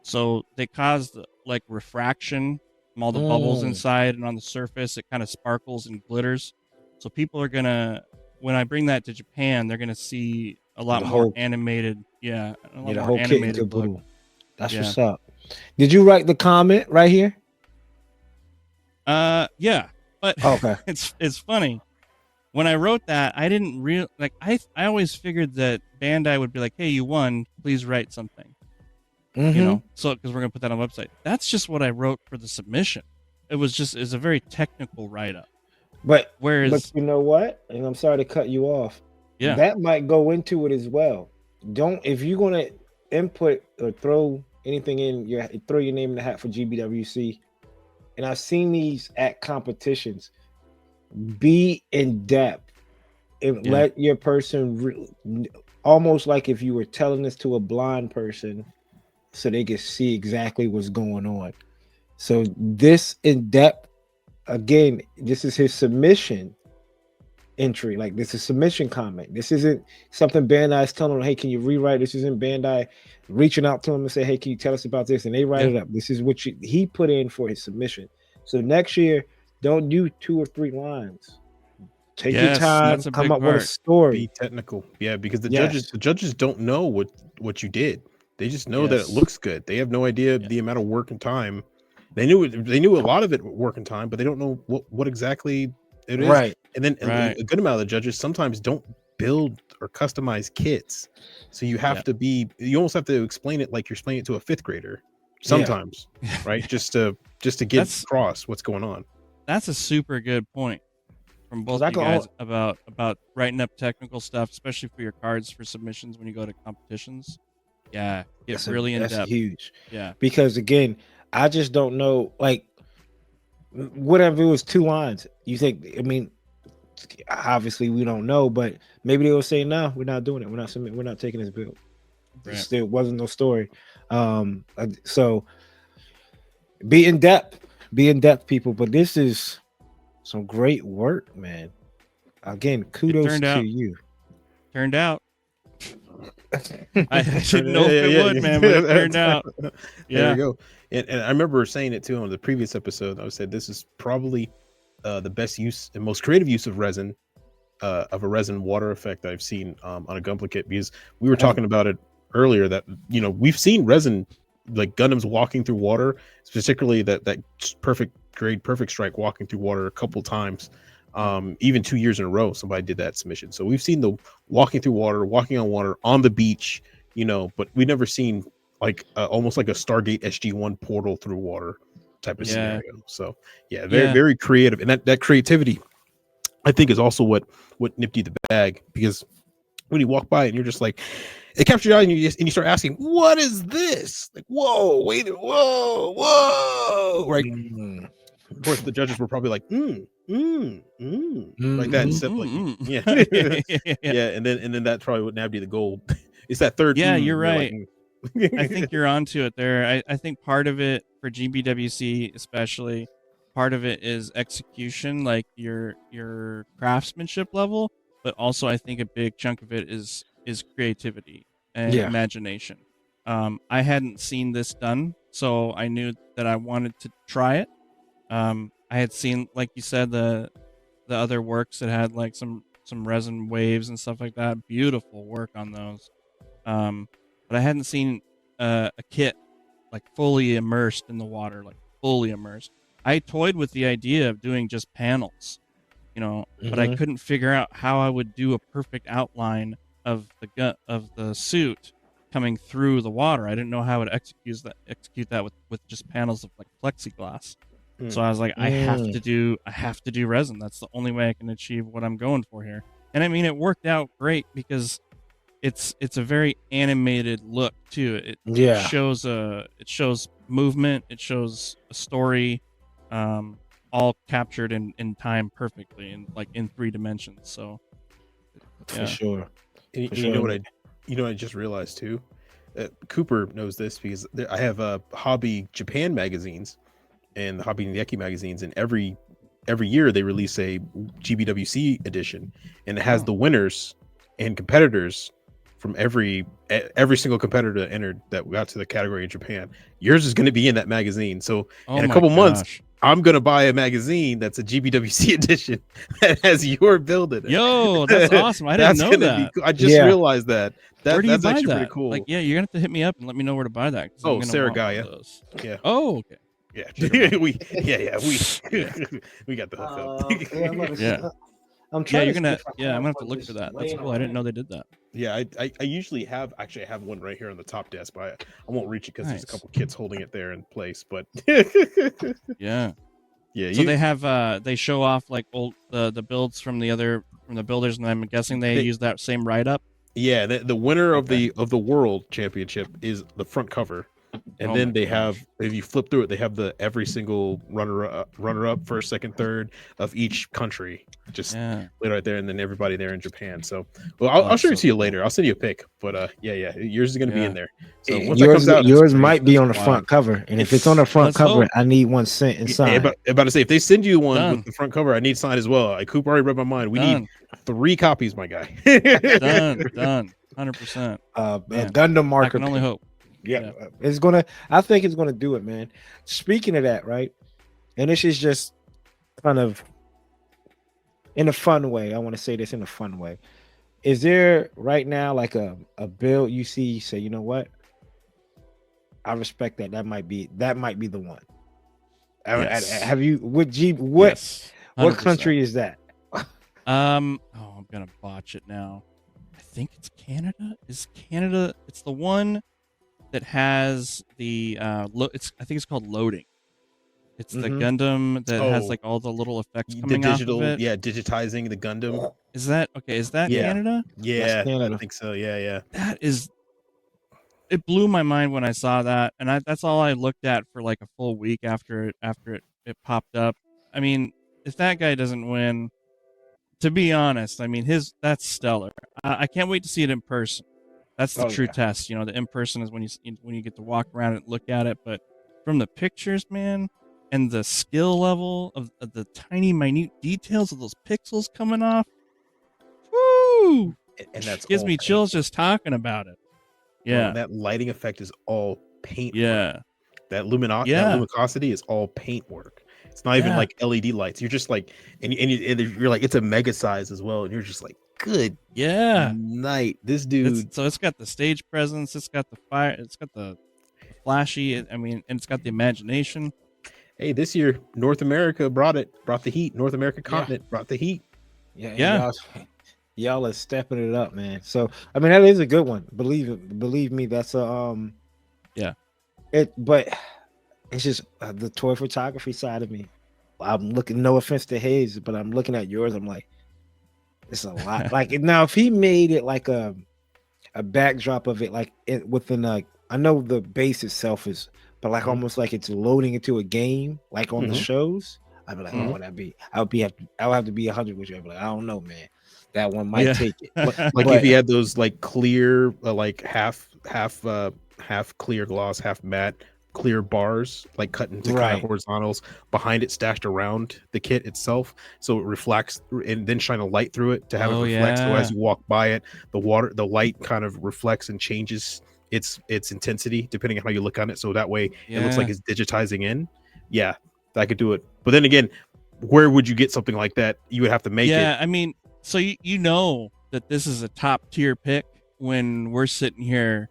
so they cause like refraction from all the bubbles inside, and on the surface it kind of sparkles and glitters. So people are gonna, when I bring that to Japan, they're gonna see a lot more animated. Yeah, a lot more animated look. That's what's up. Did you write the comment right here? Yeah, but okay. It's funny. When I wrote that, I didn't I always figured that Bandai would be like, "Hey, you won. Please write something." So because we're gonna put that on the website. That's just what I wrote for the submission. It's a very technical write-up. But whereas, you know what? And I'm sorry to cut you off. Yeah, that might go into it as well. If you're gonna input or throw anything throw your name in the hat for GBWC. And I've seen these at competitions. Be in depth and let your person almost like if you were telling this to a blind person, so they can see exactly what's going on. So this in depth, again, this is his submission entry. Like, this is submission comment. This isn't something Bandai's telling him, hey, can you rewrite? This isn't Bandai reaching out to him and say, hey, can you tell us about this? And they write it up. This is what he put in for his submission. So next year, don't do 2 or 3 lines. Take your time, come up with a story. Be technical. Yeah, because the judges don't know what you did. They just know that it looks good. They have no idea the amount of work and time. They knew a lot of it work and time, but they don't know what exactly it is. Right. And then a good amount of the judges sometimes don't build or customize kits. So you have to you almost have to explain it like you're explaining it to a 5th grader sometimes, right? Just to get across what's going on. That's a super good point from both you guys about writing up technical stuff, especially for your cards for submissions when you go to competitions. Yeah, get really in depth. That's huge. Yeah, because again, I just don't know. Like, whatever it was 2 lines. You think? I mean, obviously we don't know, but maybe they will say, "No, we're not doing it. We're not submitting. We're not taking this build." Right. There wasn't no story. So be in depth, people. But this is some great work, man. Again, kudos to you. Turned out. I didn't know if it would, man, but it turned out. There you go. And I remember saying it too on the previous episode. I said this is probably the best use and most creative use of resin, of a resin water effect I've seen on a Gunpla kit, because we were talking about it earlier that we've seen resin like Gundams walking through water, particularly that perfect grade perfect strike walking through water a couple times. Even 2 years in a row, somebody did that submission. So we've seen the walking through water, walking on water on the beach, but we've never seen like almost like a Stargate SG-1 portal through water type of scenario. So very creative, and that creativity, I think, is also what nipped you the bag, because when you walk by and you're just like, it captures your eye, and you start asking, what is this? Like, whoa, wait, whoa, right? Of course, the judges were probably like, like that, and said, like, and then that probably would now be the goal. It's that third. Yeah, you're right. Like, I think you're onto it there. I think part of it for GBWC, especially, part of it is execution, like your craftsmanship level, but also I think a big chunk of it is is creativity and Yeah. imagination. I hadn't seen this done, so I knew that I wanted to try it. I had seen, like you said, the other works that had like some resin waves and stuff like that. Beautiful work on those. But I hadn't seen a kit like fully immersed in the water, like fully immersed. I toyed with the idea of doing just panels, but I couldn't figure out how I would do a perfect outline of the suit coming through the water. I didn't know how I would execute that with just panels of like plexiglass. So I was like, I have to do resin. That's the only way I can achieve what I'm going for here. And I mean, it worked out great because it's a very animated look too. It shows movement, it shows a story, all captured in time perfectly and like in 3 dimensions. So For sure. And For you sure. know what I just realized too. Cooper knows this because I have Hobby Japan magazines and the Hobby Nieki magazines, and every year they release a GBWC edition, and it has the winners and competitors from every single competitor that entered that got to the category in Japan. Yours is going to be in that magazine. So in a couple months, I'm going to buy a magazine that's a GBWC edition that has your build in it. Yo, that's awesome. I didn't know that. I just realized that. Where do you that's buy actually that? pretty cool. Like, yeah, you're going to have to hit me up and let me know where to buy that. Oh, Saragaya. Yeah. Oh, okay. Yeah. we got the hook up. Yeah. I'm trying. I'm gonna have to look for that. That's cool. I didn't know they did that. Yeah, I usually have one right here on the top desk, but I won't reach it because there's a couple kids holding it there in place. But yeah. So they have they show off like old the builds from the builders, and I'm guessing they use that same write up. Yeah, the winner of the world championship is the front cover. And then they have, if you flip through it, they have every single runner up, first, second, third of each country, just laid right there, and then everybody there in Japan. So, well, I'll show it to you later. I'll send you a pic. But yours is going to be in there. So once that comes out, yours might be on the front cover, and if it's on the front cover, I need one sent and signed. About to say, if they send you one with the front cover, I need signed as well. Cooper already read my mind. We need 3 copies, my guy. done, 100%. Gundam marker. I can only hope. Yeah, I think it's gonna do it, man. Speaking of that, right? And this is just kind of in a fun way. I want to say this in a fun way. Is there right now like a build you see, you say, you know what? I respect that. That might be the one. Yes. Have you what country is that? I'm gonna botch it now. I think it's Canada. Is Canada? It's the one that has the I think it's called loading. It's the Gundam that has like all the little effects coming off of it. Yeah, digitizing the Gundam. Is that okay? Is that Canada? Yeah, Canada. I think so. Yeah. It blew my mind when I saw that, and that's all I looked at for like a full week after it popped up. I mean, if that guy doesn't win, to be honest, I mean that's stellar. I can't wait to see it in person. That's the true test. The in person is when you get to walk around and look at it. But from the pictures, man, and the skill level of the tiny, minute details of those pixels coming off, woo! And that gives me chills just talking about it. Yeah, that lighting effect is all paint. Yeah, that luminosity is all paint work. It's not even like LED lights. You're just like, and you're like, it's a mega size as well, and you're just like, good night, this dude. So it's got the stage presence, it's got the fire, it's got the flashy. I mean, and it's got the imagination. Hey, this year North America brought the heat. North America continent brought the heat. Yeah. Y'all are stepping it up, man. So I mean, that is a good one. Believe me, that's a but it's just the toy photography side of me. I'm looking, no offense to Hayes, but I'm looking at yours. I'm like, it's a lot. Like now, if he made it like a backdrop of it, like within I know the base itself is, but like almost like it's loading into a game, like on the shows. I'd be like, oh, that'd be. I'll have to be 100 with you. I'd be like, I don't know, man. That one might take it. But if you had those like clear, like half clear gloss, half matte clear bars, like cut into kind of horizontals behind it, stashed around the kit itself, so it reflects, and then shine a light through it to have it reflect. So as you walk by it, the light kind of reflects and changes its intensity depending on how you look on it. So that way it looks like it's digitizing in. Yeah, I could do it. But then again, where would you get something like that? You would have to make it. Yeah, I mean, so you know that this is a top tier pick when we're sitting here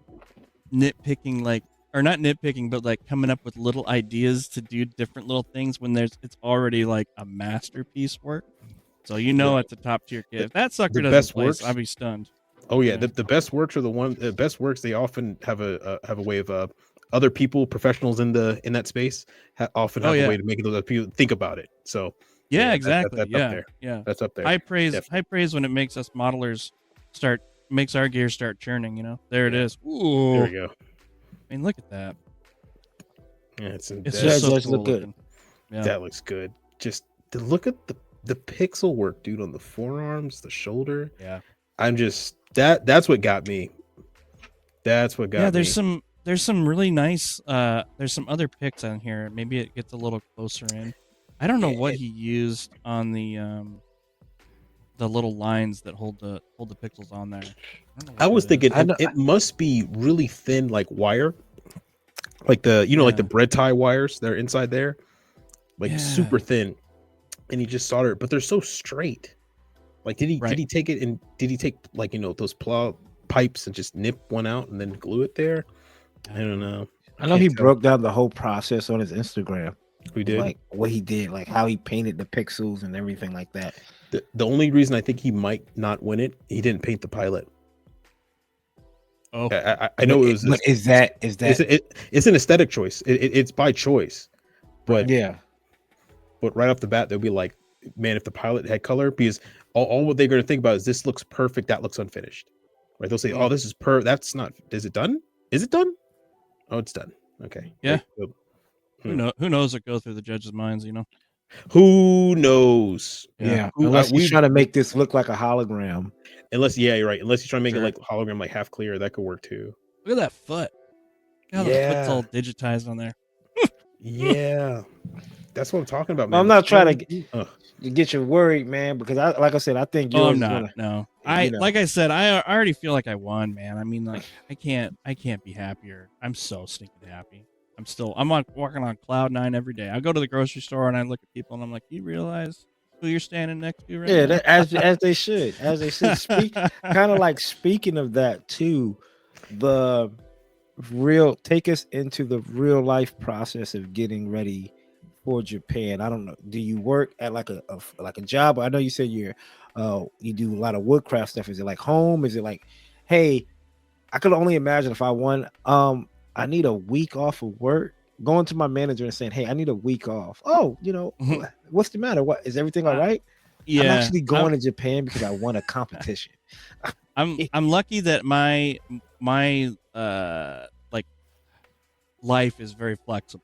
nitpicking, like, or not nitpicking, but like coming up with little ideas to do different little things when it's already like a masterpiece work. So it's a top tier kit. If that sucker doesn't place, I'd be stunned. Oh yeah, the best works are the best works. They often have a way of other people, professionals in that space, often have a way to make it those people think about it. So exactly. That's up there. Yeah, that's up there. High praise when it makes us modelers makes our gear start churning. There it is. Ooh. There we go. I mean, look at that. Yeah, it's just so cool look good. Yeah. That looks good. Just to look at the pixel work, dude, on the forearms, the shoulder. Yeah, I'm just that's what got me. That's what got me. Yeah, there's some really nice. There's some other pics on here. Maybe it gets a little closer in. I don't know what he used on the little lines that hold the pixels on there. I was thinking it must be really thin, like wire, like the like the bread tie wires that are inside there, like super thin, and he just soldered it, but they're so straight. Like did he take it and did he take like those plow pipes and just nip one out and then glue it there? I don't know. I know he broke down the whole process on his Instagram. We did, like what he did, like how he painted the pixels and everything like that. The only reason I think he might not win it, he didn't paint the pilot. Oh, I know it was. But is that it's an aesthetic choice. It's by choice, but but right off the bat they'll be like, man, if the pilot had color, because all what they're going to think about is this looks perfect, that looks unfinished, right? They'll say, oh, this is that's not. Is it done? Is it done? Oh, it's done. Okay. Yeah. Who knows what goes through the judges' minds? Who knows? Yeah. Unless he's trying to make this look like a hologram. Unless, you're right. Unless you're trying to make it like hologram, like half clear, that could work too. Look at that foot. How the foot's all digitized on there. Yeah. That's what I'm talking about, man. I'm not trying to get you worried, man, because like I said, I think yours I'm not. No. Like I said, I already feel like I won, man. I mean, like I can't be happier. I'm so stinking happy. I'm walking on cloud 9 every day. I go to the grocery store and I look at people and I'm like, you realize who you're standing next to right now? Yeah, as they should. Kind of like speaking of that too, take us into the real life process of getting ready for Japan. I don't know. Do you work at like a job? I know you said you do a lot of woodcraft stuff. Is it like home? Is it like, hey, I could only imagine if I won. I need a week off of work. Going to my manager and saying, "Hey, I need a week off." Oh, what's the matter? What is everything all right? Yeah, I'm actually going to Japan because I won a competition. I'm lucky that my like life is very flexible.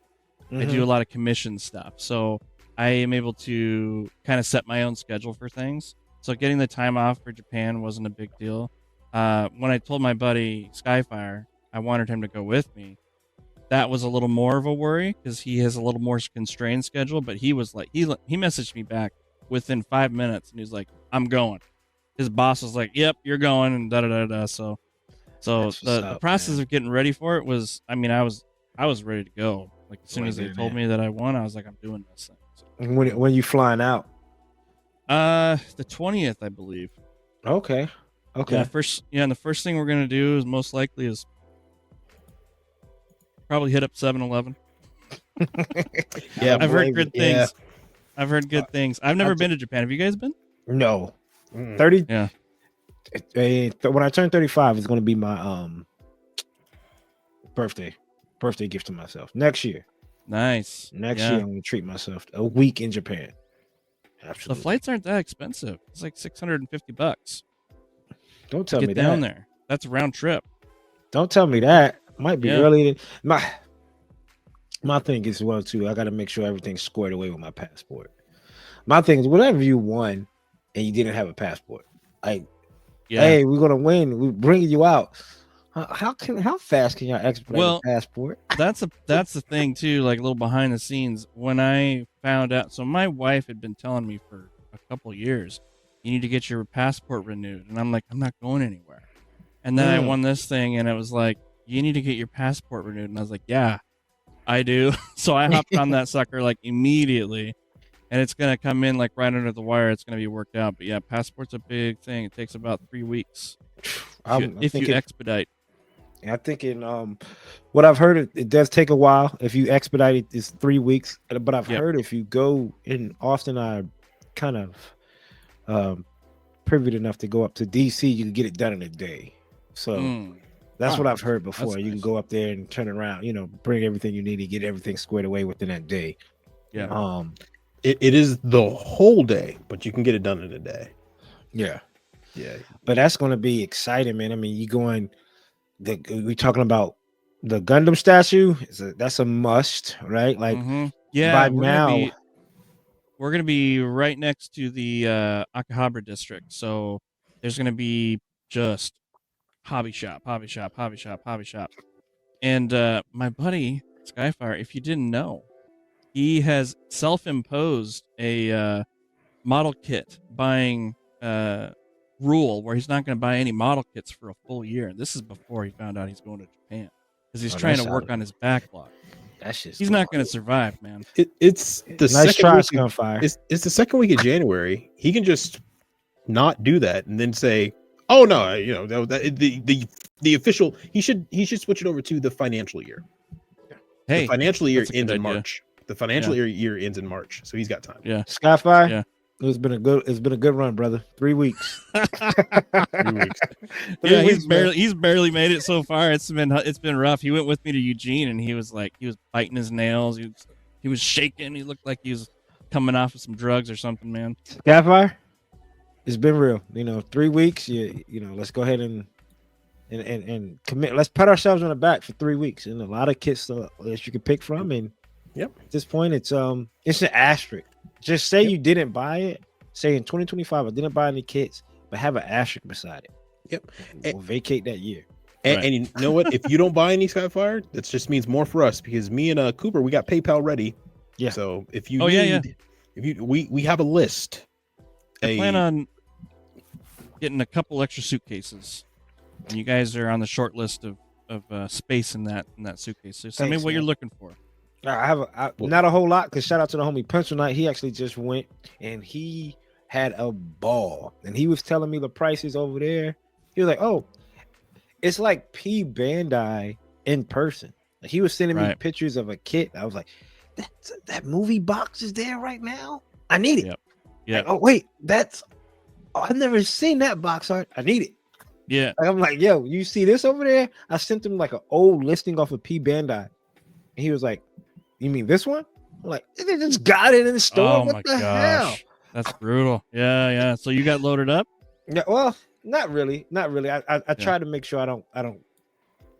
I do a lot of commission stuff, so I am able to kind of set my own schedule for things. So getting the time off for Japan wasn't a big deal. When I told my buddy Skyfire I wanted him to go with me, that was a little more of a worry because he has a little more constrained schedule. But he was like, he messaged me back within 5 minutes, and he's like, "I'm going." His boss was like, "Yep, you're going," and da da da da. So the process of getting ready for it was, I mean, I was ready to go. Like as soon as they told me that I won, I was like, "I'm doing this thing." So, when you flying out? The 20th, I believe. Okay. Yeah, and the first thing we're gonna do is most likely is probably hit up 7-Eleven. Yeah, I've heard good things. I've heard good things. I've never been to Japan. Have you guys been? No. 30. Yeah. When I turn 35, it's going to be my birthday gift to myself next year. Nice. Next year, I'm going to treat myself a week in Japan. Absolutely. The flights aren't that expensive. It's like $650. Don't tell me that. Get down there. That's a round trip. Don't tell me that. Might be early. My thing is too. I got to make sure everything's squared away with my passport. My thing is, whatever you won and you didn't have a passport, hey, we're gonna win. We're bringing you out. How fast can y'all expedite a passport? That's the thing too, like a little behind the scenes. When I found out, so my wife had been telling me for a couple years, you need to get your passport renewed, and I'm like, I'm not going anywhere. And then I won this thing, and it was like, you need to get your passport renewed, and I was like, yeah, I do. So I hopped on that sucker like immediately, and it's gonna come in like right under the wire. It's gonna be worked out. But yeah, passport's a big thing. It takes about 3 weeks if you expedite. I think what I've heard, it does take a while. If you expedite it, it's 3 weeks. But I've heard if you go in, often I kind of privy enough to go up to DC, you can get it done in a day. So that's what I've heard before. You can go up there and turn around, bring everything you need to get everything squared away within that day. Yeah. It is the whole day, but you can get it done in a day. Yeah. But that's going to be exciting, man. I mean, we're talking about the Gundam statue. That's a must, right? Like, yeah, by now, we're gonna be right next to the Akihabara district, so there's gonna be just hobby shop, and my buddy Skyfire, if you didn't know, he has self-imposed a model kit buying rule where he's not going to buy any model kits for a full year. This is before he found out he's going to Japan because he's trying to work on his backlog. He's not going to survive, man. It's the nice second try, week. Scumfire. It's the second week of January. He can just not do that and then say, "Oh no, the official." He should switch it over to the financial year. Hey, the financial year ends in March. The financial year ends in March, so he's got time. Yeah, Skyfire. Yeah. It's been a good run, brother. 3 weeks. 3 weeks. Yeah, he's barely made it so far. It's been rough. He went with me to Eugene, and he was biting his nails. He was shaking. He looked like he was coming off of some drugs or something, man. Skyfire, it's been real. 3 weeks. Let's go ahead and commit. Let's pat ourselves on the back for 3 weeks, and a lot of kits that you can pick from. And at this point, it's an asterisk. Just say you didn't buy it. Say in 2025, I didn't buy any kits, but have an asterisk beside it. Yep. We'll vacate that year. And you know what? If you don't buy any Skyfire, that just means more for us because me and Cooper, we got PayPal ready. Yeah. So if you we have a list. I plan on getting a couple extra suitcases. And you guys are on the short list of space in that suitcase. So tell me what you're looking for. I have not a whole lot because shout out to the homie Pencil Knight. He actually just went and he had a ball, and he was telling me the prices over there. He was like, "Oh, it's like P Bandai in person." Like, he was sending me pictures of a kit. I was like, "That movie box is there right now. I need it." Yep. Yeah. Like, oh wait, I've never seen that box art. I need it. Yeah. Like, I'm like, yo, you see this over there? I sent him like an old listing off of P Bandai, and he was like, "You mean this one?" I'm like, they just got it in the store. Oh what my the gosh. hell? That's brutal. Yeah. So you got loaded up? Yeah. Well, not really. I try to make sure I don't.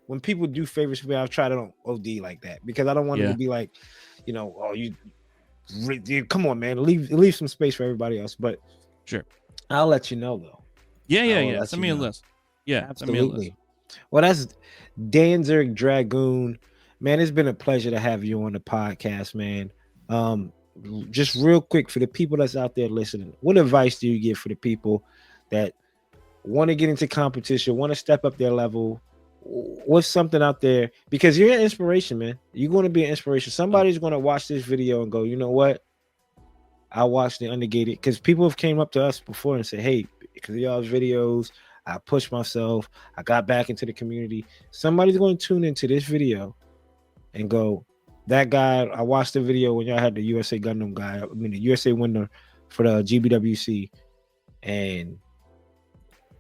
When people do favors for me, I try to don't OD like that because I don't want it to be like, oh, you come on, man, leave some space for everybody else. But sure, I'll let you know though. Yeah. Send me a list. Yeah, absolutely. Send me a list. Well, that's Danzig Dragoon. Man, it's been a pleasure to have you on the podcast, man. Just real quick for the people that's out there listening, what advice do you give for the people that want to get into competition, want to step up their level? What's something out there? Because you're an inspiration, man. You're going to be an inspiration. Somebody's going to watch this video and go, you know what? I watched the Undergated, because people have came up to us before and said, hey, because of y'all's videos, I pushed myself. I got back into the community. Somebody's going to tune into this video and go, that guy, I watched the video when y'all had the USA Gundam guy, the USA winner for the GBWC, and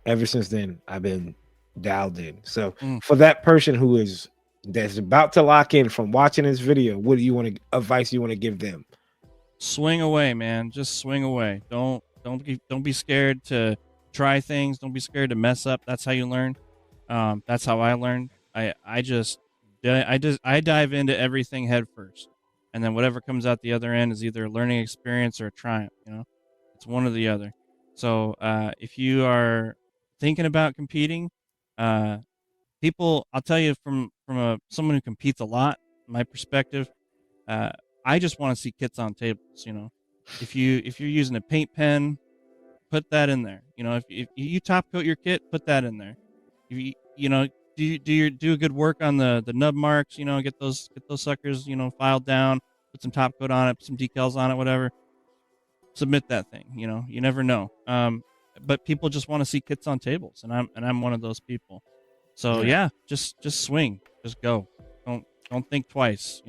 ever since then, I've been dialed in. So for that person that's about to lock in from watching this video, what do you want to advice you want to give them? Swing away, man. Just swing away. Don't be scared to try things. Don't be scared to mess up. That's how you learn. That's how I learned. I dive into everything head first, and then whatever comes out the other end is either a learning experience or a triumph. It's one or the other. So if you are thinking about competing, people, I'll tell you from someone who competes a lot, my perspective, I just want to see kits on tables. If you're using a paint pen, put that in there. If you top coat your kit, put that in there. If you know do a good work on the nub marks. Get those suckers filed down. Put some top coat on it. Put some decals on it. Whatever. Submit that thing. You never know. But people just want to see kits on tables, and I'm one of those people. So yeah, just swing, just go. Don't think twice.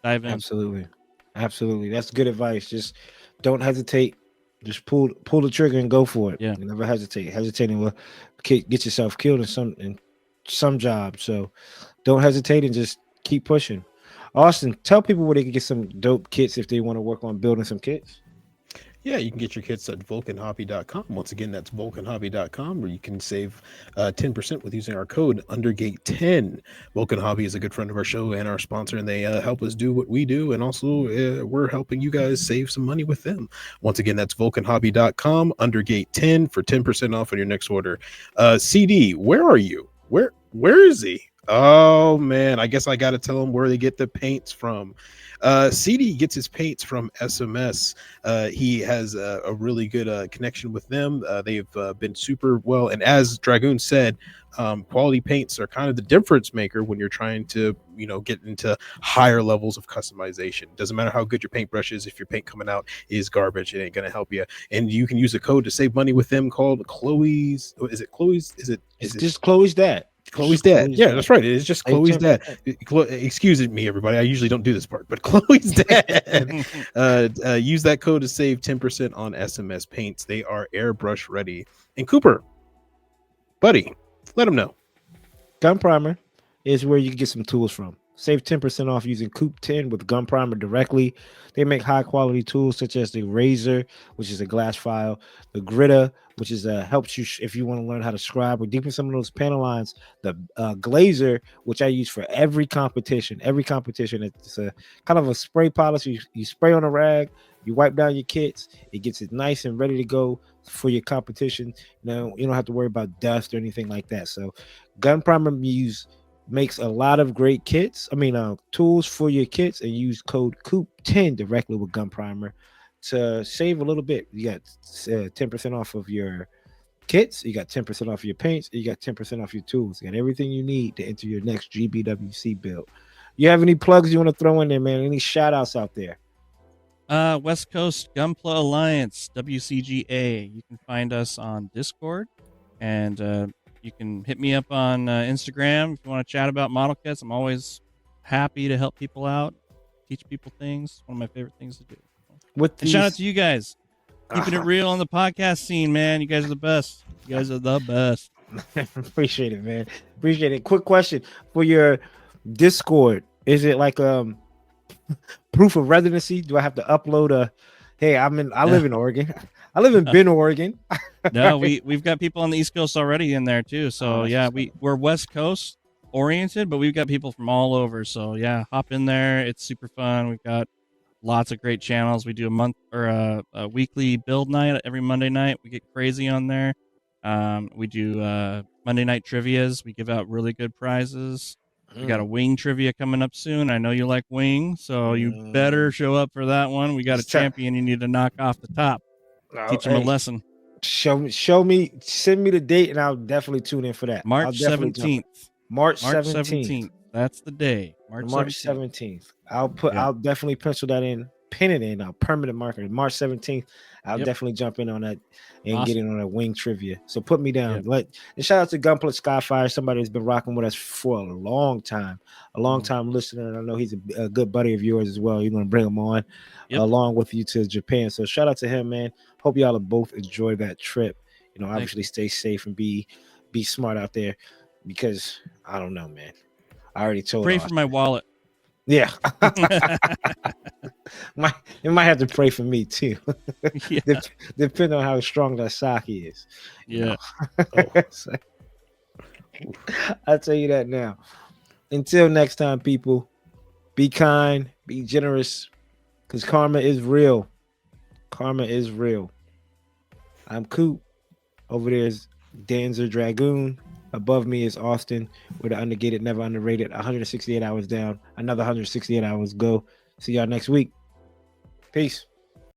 Dive in. Absolutely. That's good advice. Just don't hesitate. Just pull the trigger and go for it. Yeah. Never hesitate. Hesitating will get yourself killed in some job. So don't hesitate and just keep pushing. Austin, tell people where they can get some dope kits if they want to work on building some kits. Yeah, you can get your kits at vulcanhobby.com. Once again, that's vulcanhobby.com, where you can save 10% with using our code Undergate10. Vulcan Hobby is a good friend of our show and our sponsor, and they help us do what we do. And also, we're helping you guys save some money with them. Once again, that's vulcanhobby.com, Undergate10 for 10% off on your next order. CD, where are you? Where is he? Oh, man, I guess I got to tell him where they get the paints from. CD gets his paints from SMS. He has a really good connection with them. They've been super well. And as Dragoon said, quality paints are kind of the difference maker when you're trying to, get into higher levels of customization. Doesn't matter how good your paintbrush is. If your paint coming out is garbage, it ain't going to help you. And you can use a code to save money with them called Chloe's. Is it Chloe's? Is it just Chloe's Dad? Chloe's Dad. Yeah, that's right. It's just Chloe's Dad. Excuse me, everybody. I usually don't do this part, but Chloe's Dad. Use that code to save 10% on SMS paints. They are airbrush ready. And Cooper, buddy, let them know. Gun Primer is where you can get some tools from. Save 10% off using Coop 10 with Gun Primer directly. They make high quality tools such as the Razor, which is a glass file, the Gritter, which is helps you if you want to learn how to scribe or deepen some of those panel lines, the Glazer, which I use for every competition. It's a kind of a spray polish. You spray on a rag, you wipe down your kits, it gets it nice and ready to go for your competition. You don't have to worry about dust or anything like that. So Gun Primer makes a lot of great tools for your kits, and use code COOP10 directly with Gun Primer to save a little bit. You got 10% off of your kits, you got 10% off your paints, you got 10% off your tools. You got everything you need to enter your next GBWC build. You have any plugs you want to throw in there, man? Any shout outs out there? West Coast Gunpla Alliance, WCGA. You can find us on Discord, and you can hit me up on Instagram if you want to chat about model kits. I'm always happy to help people out, teach people things. One of my favorite things to do. And shout out to you guys, keeping it real on the podcast scene, man. You guys are the best. You guys are the best. Appreciate it, man. Appreciate it. Quick question for your Discord: is it like proof of residency? Do I have to upload hey, I live in Oregon. I live in Bend, Oregon. No, we've got people on the East Coast already in there too. So we're West Coast oriented, but we've got people from all over. So yeah, hop in there. It's super fun. We've got lots of great channels. We do a weekly build night every Monday night. We get crazy on there. We do Monday night trivias. We give out really good prizes. We got a wing trivia coming up soon. I know you like wing, so you better show up for that one. We got a champion you need to knock off the top. Teach him a lesson. Show me, send me the date, and I'll definitely tune in for that. March 17th. March 17th. That's the day. March 17th. I'll definitely pencil that in, pin it in, I'll permanent marker. March 17th. I'll definitely jump in on that and get in on a wing trivia. So put me down. And shout out to Gunpla Skyfire, somebody that's been rocking with us for a long time listener. And I know he's a good buddy of yours as well. You're going to bring him on along with you to Japan. So shout out to him, man. Hope y'all both enjoy that trip. Obviously stay safe and be smart out there, because I don't know, man. I already told Pray for my wallet. Yeah. You might have to pray for me too. Depending on how strong that sock is. Yeah. So, I'll tell you that now. Until next time, people, be kind, be generous, because karma is real. Karma is real. I'm Coop. Over there is Danzer Dragoon. Above me is Austin. We're the Undergated, Never Underrated. 168 hours down. Another 168 hours go. See y'all next week. Peace.